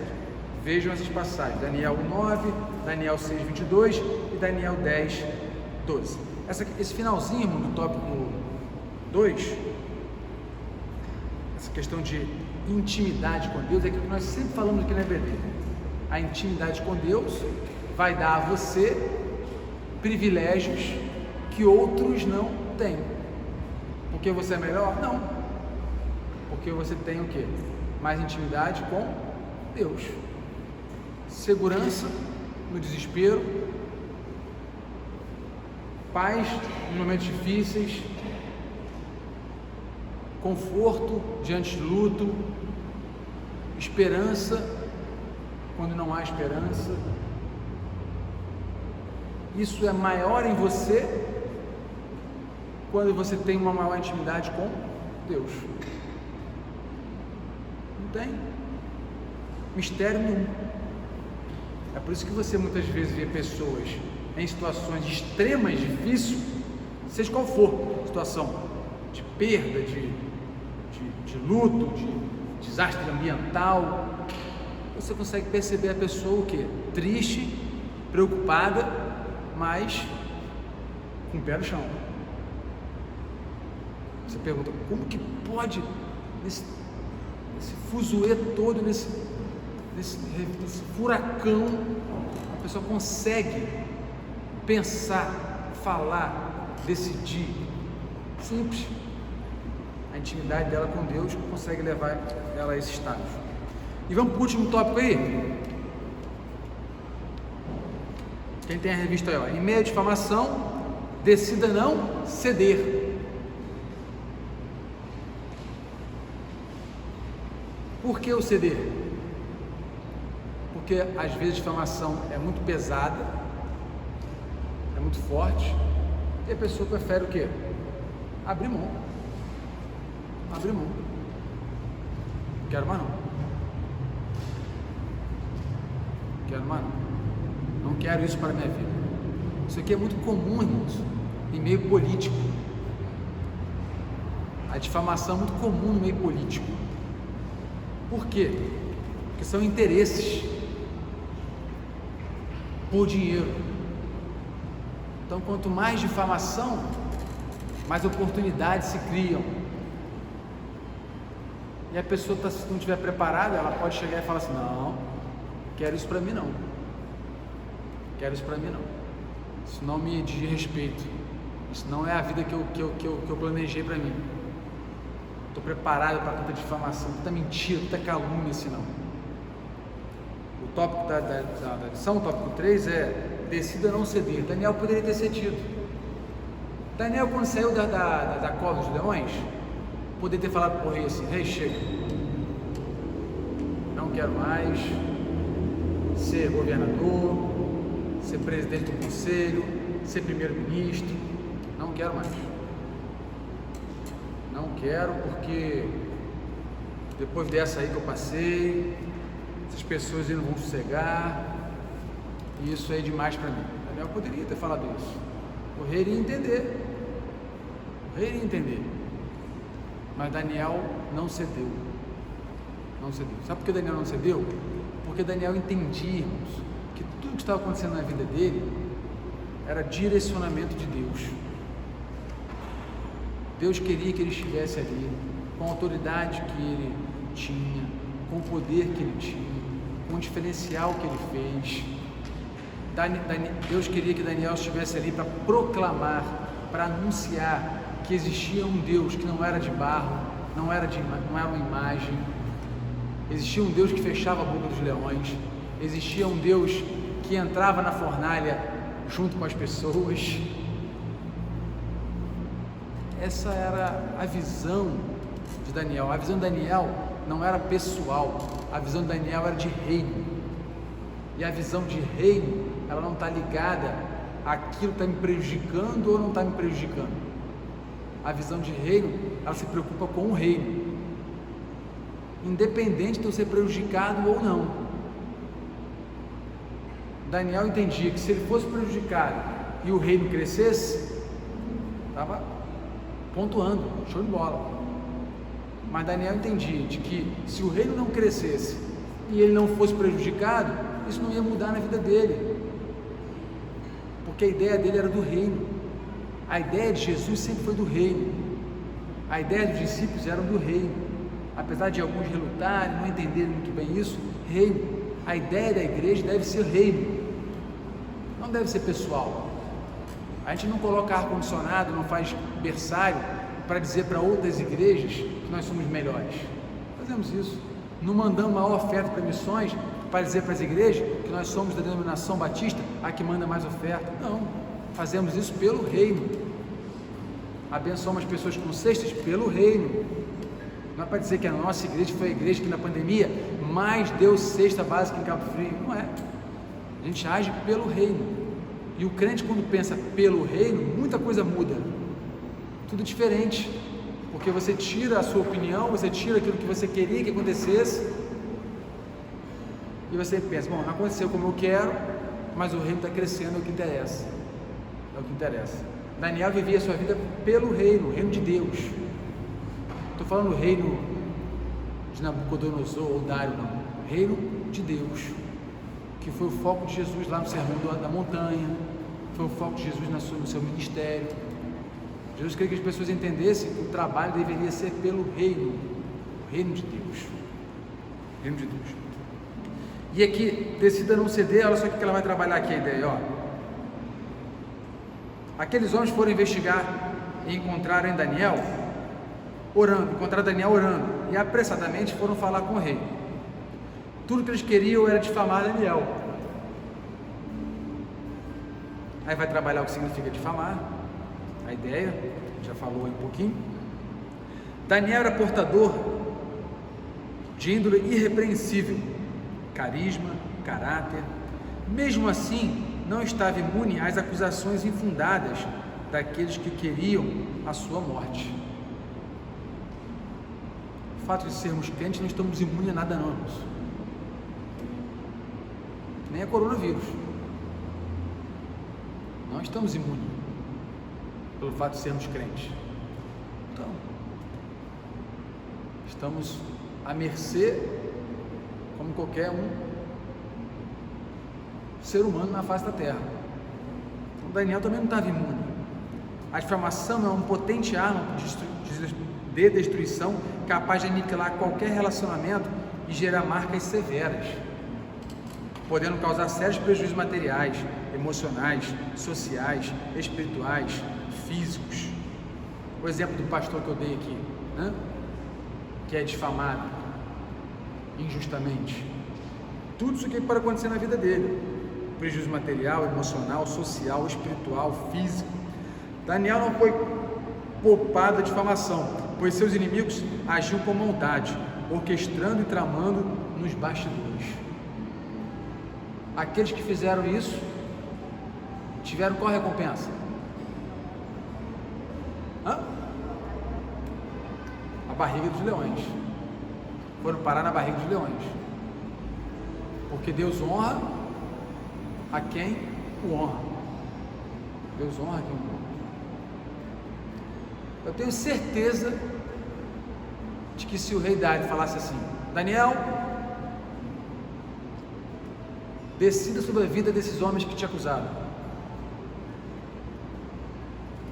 Vejam essas passagens, Daniel 9, Daniel 6, 22 e Daniel 10, 12. Esse finalzinho, irmão, do tópico 2, essa questão de intimidade com Deus, é aquilo que nós sempre falamos aqui na EBD. A intimidade com Deus vai dar a você privilégios que outros não têm. Porque você é melhor? Não. Porque você tem o quê? Mais intimidade com Deus. Segurança no desespero, paz em momentos difíceis, conforto diante de luto, esperança quando não há esperança. Isso é maior em você quando você tem uma maior intimidade com Deus. Não tem mistério nenhum. É por isso que você muitas vezes vê pessoas em situações extremas, difíceis, seja qual for a situação, de perda, de luto, de desastre ambiental, você consegue perceber a pessoa o quê? Triste, preocupada, mas com o pé no chão. Você pergunta, como que pode, nesse fuzuê todo, nesse furacão, a pessoa consegue pensar, falar, decidir? Simples. A intimidade dela com Deus consegue levar ela a esse estágio. E vamos para o último tópico aí. Quem tem a revista aí, ó. Em meio à difamação, decida não ceder. Por que o ceder? Porque às vezes a difamação é muito pesada, é muito forte, e a pessoa prefere o quê? Abrir mão. Abrir mão. Não quero mais não. Quero mais não. Não quero isso para a minha vida. Isso aqui é muito comum, irmãos, em meio político. A difamação é muito comum no meio político. Por quê? Porque são interesses por dinheiro. Então, quanto mais difamação, mais oportunidades se criam. E a pessoa, se não estiver preparada, ela pode chegar e falar assim, não, quero isso para mim não. Quero isso para mim não. Isso não me diz respeito. Isso não é a vida que eu planejei para mim. Estou preparado para tanta difamação, tanta mentira, tanta calúnia, assim não. O tópico da lição, o tópico 3 é decida não ceder. Daniel poderia ter cedido. Daniel, quando saiu da cova dos leões, poderia ter falado para o rei assim: rei, chega, não quero mais ser governador, ser presidente do conselho, ser primeiro-ministro, não quero mais. Não quero, porque depois dessa aí que eu passei, essas pessoas aí não vão sossegar, e isso aí é demais para mim. Daniel poderia ter falado isso. O rei iria entender. Mas Daniel não cedeu. Sabe por que Daniel não cedeu? Porque Daniel entendia, irmãos, que tudo que estava acontecendo na vida dele era direcionamento de Deus. Deus queria que ele estivesse ali, com a autoridade que ele tinha, com o poder que ele tinha, com o diferencial que ele fez. Deus queria que Daniel estivesse ali para proclamar, para anunciar que existia um Deus que não era de barro, não era uma imagem. Existia um Deus que fechava a boca dos leões. Existia um Deus que entrava na fornalha junto com as pessoas. Essa era a visão de Daniel. A visão de Daniel não era pessoal, a visão de Daniel era de reino. E a visão de reino, ela não está ligada àquilo que está me prejudicando ou não está me prejudicando. A visão de reino, ela se preocupa com o reino, independente de eu ser prejudicado ou não. Daniel entendia que se ele fosse prejudicado e o reino crescesse, estava pontuando, show de bola. Mas Daniel entendia de que se o reino não crescesse e ele não fosse prejudicado, isso não ia mudar na vida dele, porque a ideia dele era do reino. A ideia de Jesus sempre foi do reino. A ideia dos discípulos era do reino. Apesar de alguns relutarem, não entenderem muito bem isso, reino. A ideia da igreja deve ser reino, não deve ser pessoal. A gente não coloca ar-condicionado, não faz berçário para dizer para outras igrejas que nós somos melhores. Fazemos isso. Não mandamos uma oferta para missões para dizer para as igrejas que nós somos da denominação batista, a que manda mais oferta. Não, fazemos isso pelo reino. Abençoamos as pessoas com cestas pelo reino. Não é para dizer que a nossa igreja foi a igreja que na pandemia mais deu cesta básica em Cabo Frio. Não é. A gente age pelo reino. E o crente, quando pensa pelo reino, muita coisa muda. Tudo diferente. Porque você tira a sua opinião, você tira aquilo que você queria que acontecesse, e você pensa: bom, não aconteceu como eu quero, mas o reino está crescendo, é o que interessa. É o que interessa. Daniel vivia a sua vida pelo reino, o reino de Deus. Estou falando do reino de Nabucodonosor ou Dário, não. Reino de Deus, que foi o foco de Jesus lá no Sermão da Montanha, foi o foco de Jesus no seu ministério. Jesus queria que as pessoas entendessem que o trabalho deveria ser pelo reino, o reino de Deus. O reino de Deus. E aqui, decida não ceder. Olha só o que ela vai trabalhar aqui, a ideia, ó. Aqueles homens foram investigar e encontraram Daniel orando, e apressadamente foram falar com o rei. Tudo que eles queriam era difamar Daniel. Aí vai trabalhar o que significa difamar, a ideia, já falou aí um pouquinho. Daniel era portador de índole irrepreensível, carisma, caráter. Mesmo assim, não estava imune às acusações infundadas daqueles que queriam a sua morte. O fato de sermos crentes, não estamos imunes a nada, não, irmãos. Nem a coronavírus. Não estamos imunes pelo fato de sermos crentes. Então, estamos à mercê, como qualquer ser humano na face da terra. Então Daniel também não estava imune. A difamação é uma potente arma de destruição, capaz de aniquilar qualquer relacionamento e gerar marcas severas, podendo causar sérios prejuízos materiais, emocionais, sociais, espirituais, físicos. O exemplo do pastor que eu dei aqui, né? Que é difamado injustamente. Tudo isso que pode acontecer na vida dele. Prejuízo material, emocional, social, espiritual, físico. Daniel não foi poupado da difamação, pois seus inimigos agiam com maldade, orquestrando e tramando nos bastidores. Aqueles que fizeram isso tiveram qual recompensa? A barriga dos leões. Foram parar na barriga dos leões. Porque Deus honra a quem o honra. Deus honra a quem o honra. Eu tenho certeza de que se o rei Dário falasse assim: Daniel, decida sobre a vida desses homens que te acusaram,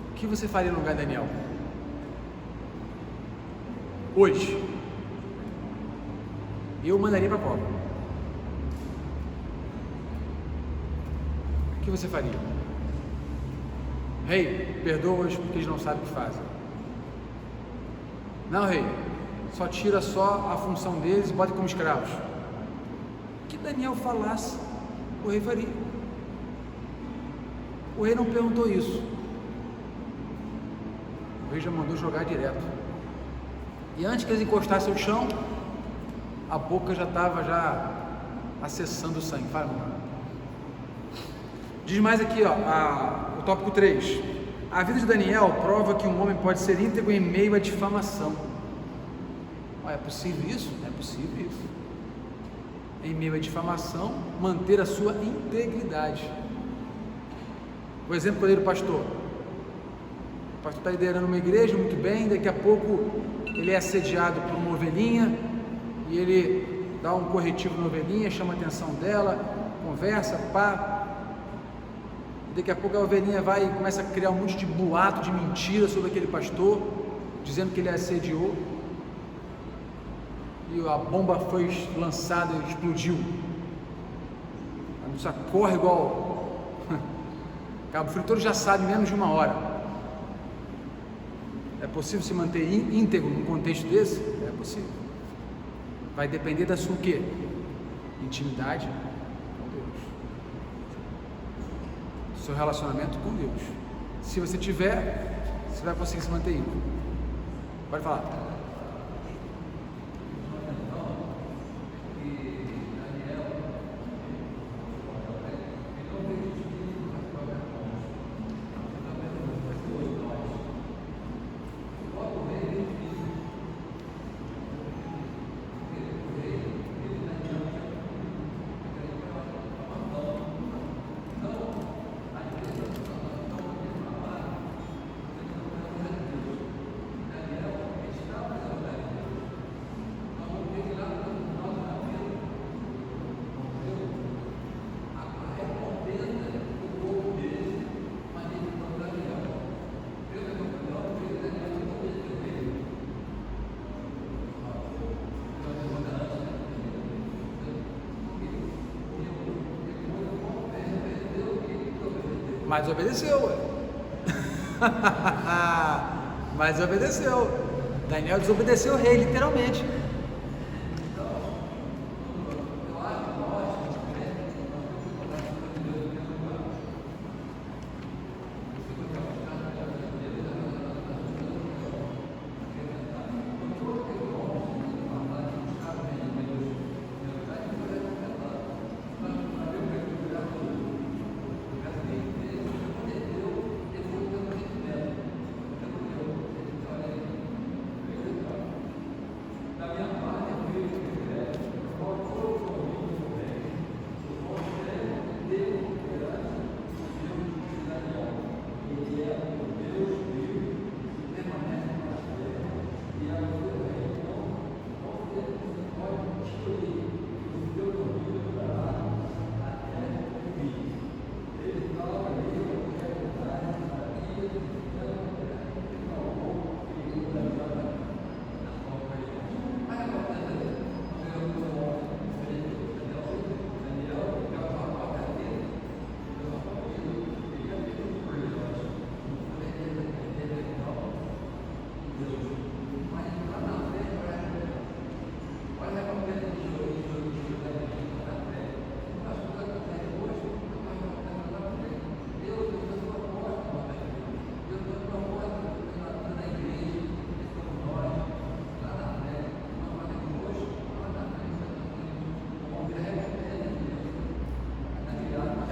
o que você faria no lugar de Daniel? Hoje, eu mandaria para a cova. O que você faria? Rei, perdoa-os porque eles não sabem o que fazem. Não, rei, só tira só a função deles e bota como escravos. O que Daniel falasse, o rei faria. O rei não perguntou isso. O rei já mandou jogar direto. E antes que eles encostassem o chão, a boca já estava acessando o sangue. Fala, mano. Diz mais aqui, o tópico 3. A vida de Daniel prova que um homem pode ser íntegro em meio à difamação. É possível isso? É possível isso. Em meio à difamação, manter a sua integridade. Por exemplo, quando ele é pastor. O pastor está liderando uma igreja muito bem, daqui a pouco ele é assediado por uma ovelhinha e ele dá um corretivo na ovelhinha, chama a atenção dela, conversa, pá. Daqui a pouco a ovelhinha vai e começa a criar um monte de boato, de mentira sobre aquele pastor, dizendo que ele assediou, e a bomba foi lançada e explodiu. A notícia corre igual cabo frio, todos já sabem, menos de uma hora. É possível se manter íntegro num contexto desse? É possível. Vai depender da sua o quê? Intimidade com Deus. Seu relacionamento com Deus. Se você tiver, você vai conseguir se manter íntegro. Pode falar. Mas obedeceu, mas obedeceu. Daniel desobedeceu o rei, literalmente.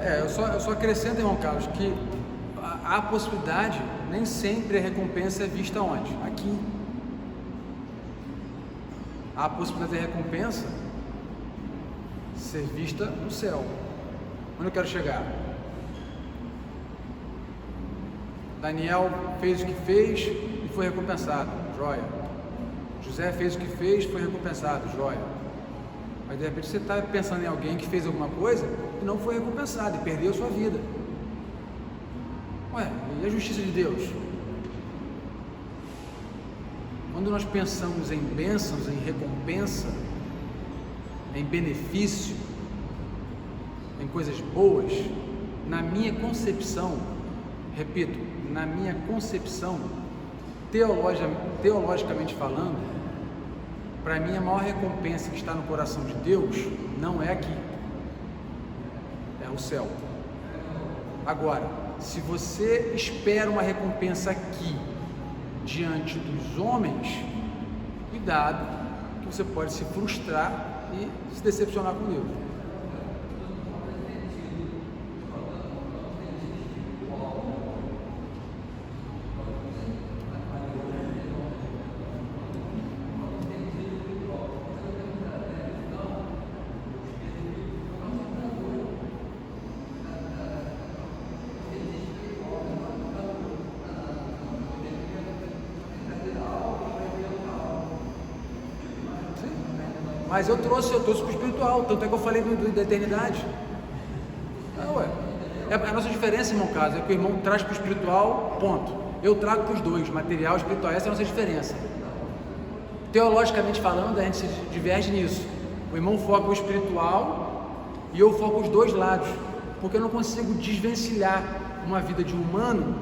Eu só acrescento, irmão Carlos, que há a possibilidade, nem sempre a recompensa é vista onde? Aqui. Há a possibilidade da recompensa ser vista no céu. Onde eu quero chegar? Daniel fez o que fez e foi recompensado, joia. José fez o que fez e foi recompensado, joia. Mas de repente você está pensando em alguém que fez alguma coisa e não foi recompensado e perdeu a sua vida. Ué, e a justiça de Deus? Quando nós pensamos em bênçãos, em recompensa, em benefício, em coisas boas, na minha concepção, repito, na minha concepção, teologicamente falando, para mim a maior recompensa que está no coração de Deus não é aqui, é o céu. Agora, se você espera uma recompensa aqui, diante dos homens, cuidado, que você pode se frustrar e se decepcionar com Deus. Mas eu trouxe para o espiritual, tanto é que eu falei da eternidade. A nossa diferença, irmão Carlos, é que o irmão traz para o espiritual, ponto. Eu trago para os dois, material e espiritual, essa é a nossa diferença. Teologicamente falando, a gente se diverge nisso. O irmão foca o espiritual e eu foco os dois lados, porque eu não consigo desvencilhar uma vida de um humano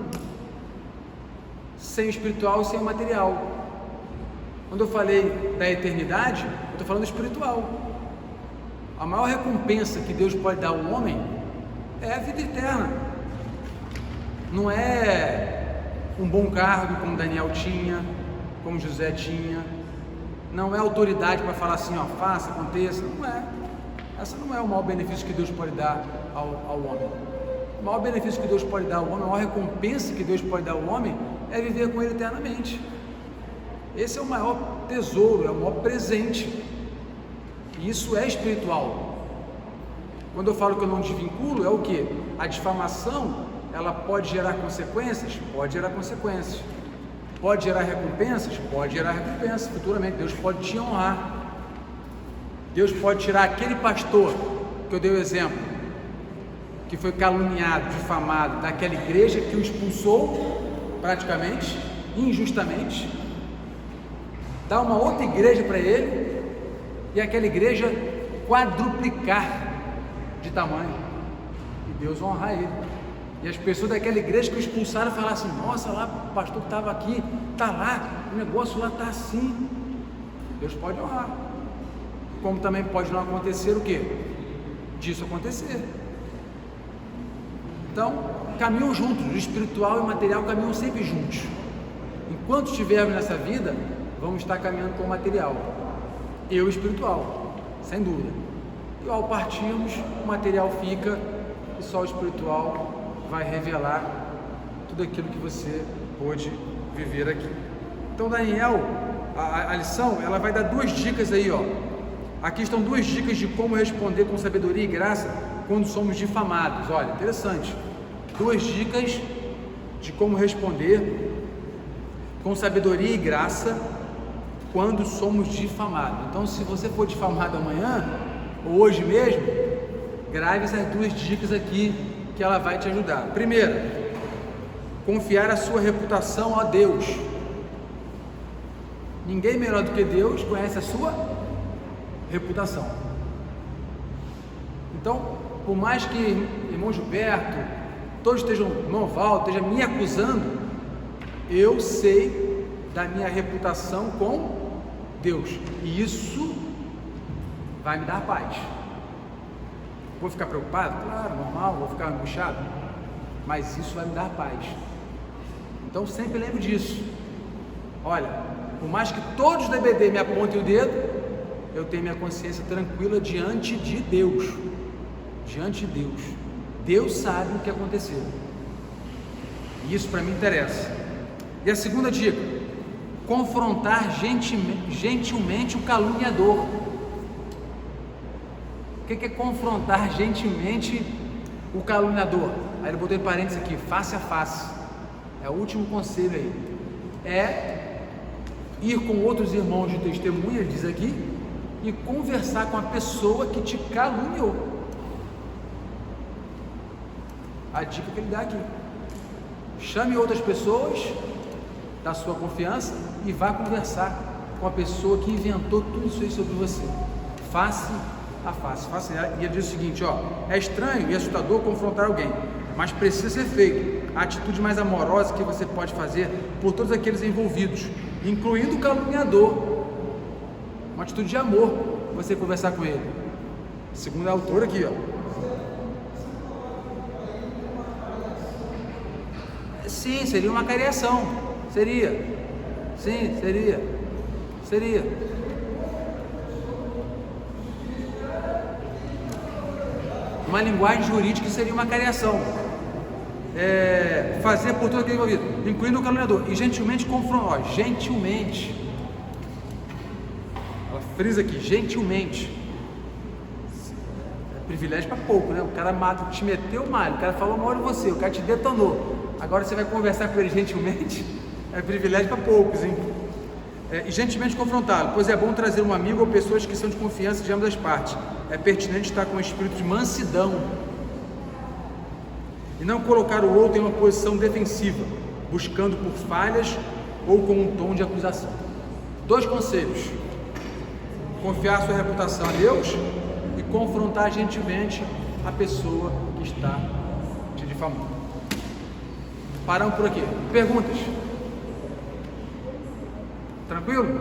sem o espiritual e sem o material. Quando eu falei da eternidade, eu estou falando do espiritual. A maior recompensa que Deus pode dar ao homem é a vida eterna. Não é um bom cargo como Daniel tinha, como José tinha. Não é autoridade para falar assim, ó, faça, aconteça. Não é. Essa não é o maior benefício que Deus pode dar ao homem. O maior benefício que Deus pode dar ao homem, a maior recompensa que Deus pode dar ao homem é viver com Ele eternamente. Esse é o maior tesouro, é o maior presente. E isso é espiritual. Quando eu falo que eu não desvinculo, é o que? A difamação, ela pode gerar consequências? Pode gerar consequências. Pode gerar recompensas? Pode gerar recompensas. Futuramente, Deus pode te honrar. Deus pode tirar aquele pastor, que eu dei o exemplo, que foi caluniado, difamado, daquela igreja que o expulsou, praticamente, injustamente, dar uma outra igreja para ele e aquela igreja quadruplicar de tamanho e Deus honrar ele. E as pessoas daquela igreja que o expulsaram falaram assim: nossa, lá o pastor que estava aqui, está lá, o negócio lá está assim. Deus pode honrar. Como também pode não acontecer o quê? Disso acontecer. Então, caminham juntos, o espiritual e o material caminham sempre juntos. Enquanto estivermos nessa vida, vamos estar caminhando com o material e o espiritual, sem dúvida. E ao partirmos, o material fica e só o espiritual vai revelar tudo aquilo que você pôde viver aqui. Então, Daniel, a lição, ela vai dar duas dicas aí, ó. Aqui estão duas dicas de como responder com sabedoria e graça quando somos difamados. Olha, interessante. Duas dicas de como responder com sabedoria e graça quando somos difamados. Então, se você for difamado amanhã ou hoje mesmo, grave essas duas dicas aqui que ela vai te ajudar. Primeira, confiar a sua reputação a Deus. Ninguém melhor do que Deus conhece a sua reputação. Então, por mais que irmão Gilberto, todos estejam, irmão Valdo, esteja me acusando, eu sei da minha reputação com Deus, e isso vai me dar paz. Vou ficar preocupado? Claro, normal, vou ficar angustiado, mas isso vai me dar paz. Então sempre lembre disso. Olha, por mais que todos da EBD me apontem o dedo, eu tenho minha consciência tranquila diante de Deus. Diante de Deus. Deus sabe o que aconteceu. E isso para mim interessa. E a segunda dica: confrontar gentilmente o caluniador. O que é confrontar gentilmente o caluniador? Aí ele botou em parênteses aqui, face a face. É o último conselho aí. É ir com outros irmãos de testemunha, ele diz aqui, e conversar com a pessoa que te caluniou. A dica que ele dá aqui: chame outras pessoas da sua confiança e vá conversar com a pessoa que inventou tudo isso aí sobre você, face a face. E ele diz o seguinte, ó: é estranho e assustador confrontar alguém, mas precisa ser feito. A atitude mais amorosa que você pode fazer por todos aqueles envolvidos, incluindo o caluniador, uma atitude de amor, você conversar com ele. Segundo a autora aqui, ó. Sim, seria uma cariação. Seria. Sim, seria. Uma linguagem jurídica seria uma cariação. Fazer por todo aquele envolvido, incluindo o caluniador, e gentilmente confrontar. Gentilmente. Ela frisa aqui, gentilmente. É privilégio para pouco, né? O cara te meteu mal, o cara falou mal de você, o cara te detonou. Agora você vai conversar com ele gentilmente? É privilégio para poucos, hein? E gentilmente confrontá-lo, pois é bom trazer um amigo ou pessoas que são de confiança de ambas as partes. É pertinente estar com um espírito de mansidão e não colocar o outro em uma posição defensiva, buscando por falhas ou com um tom de acusação. 2 conselhos: confiar sua reputação a Deus e confrontar gentilmente a pessoa que está te difamando. Paramos por aqui. Perguntas? Tranquilo?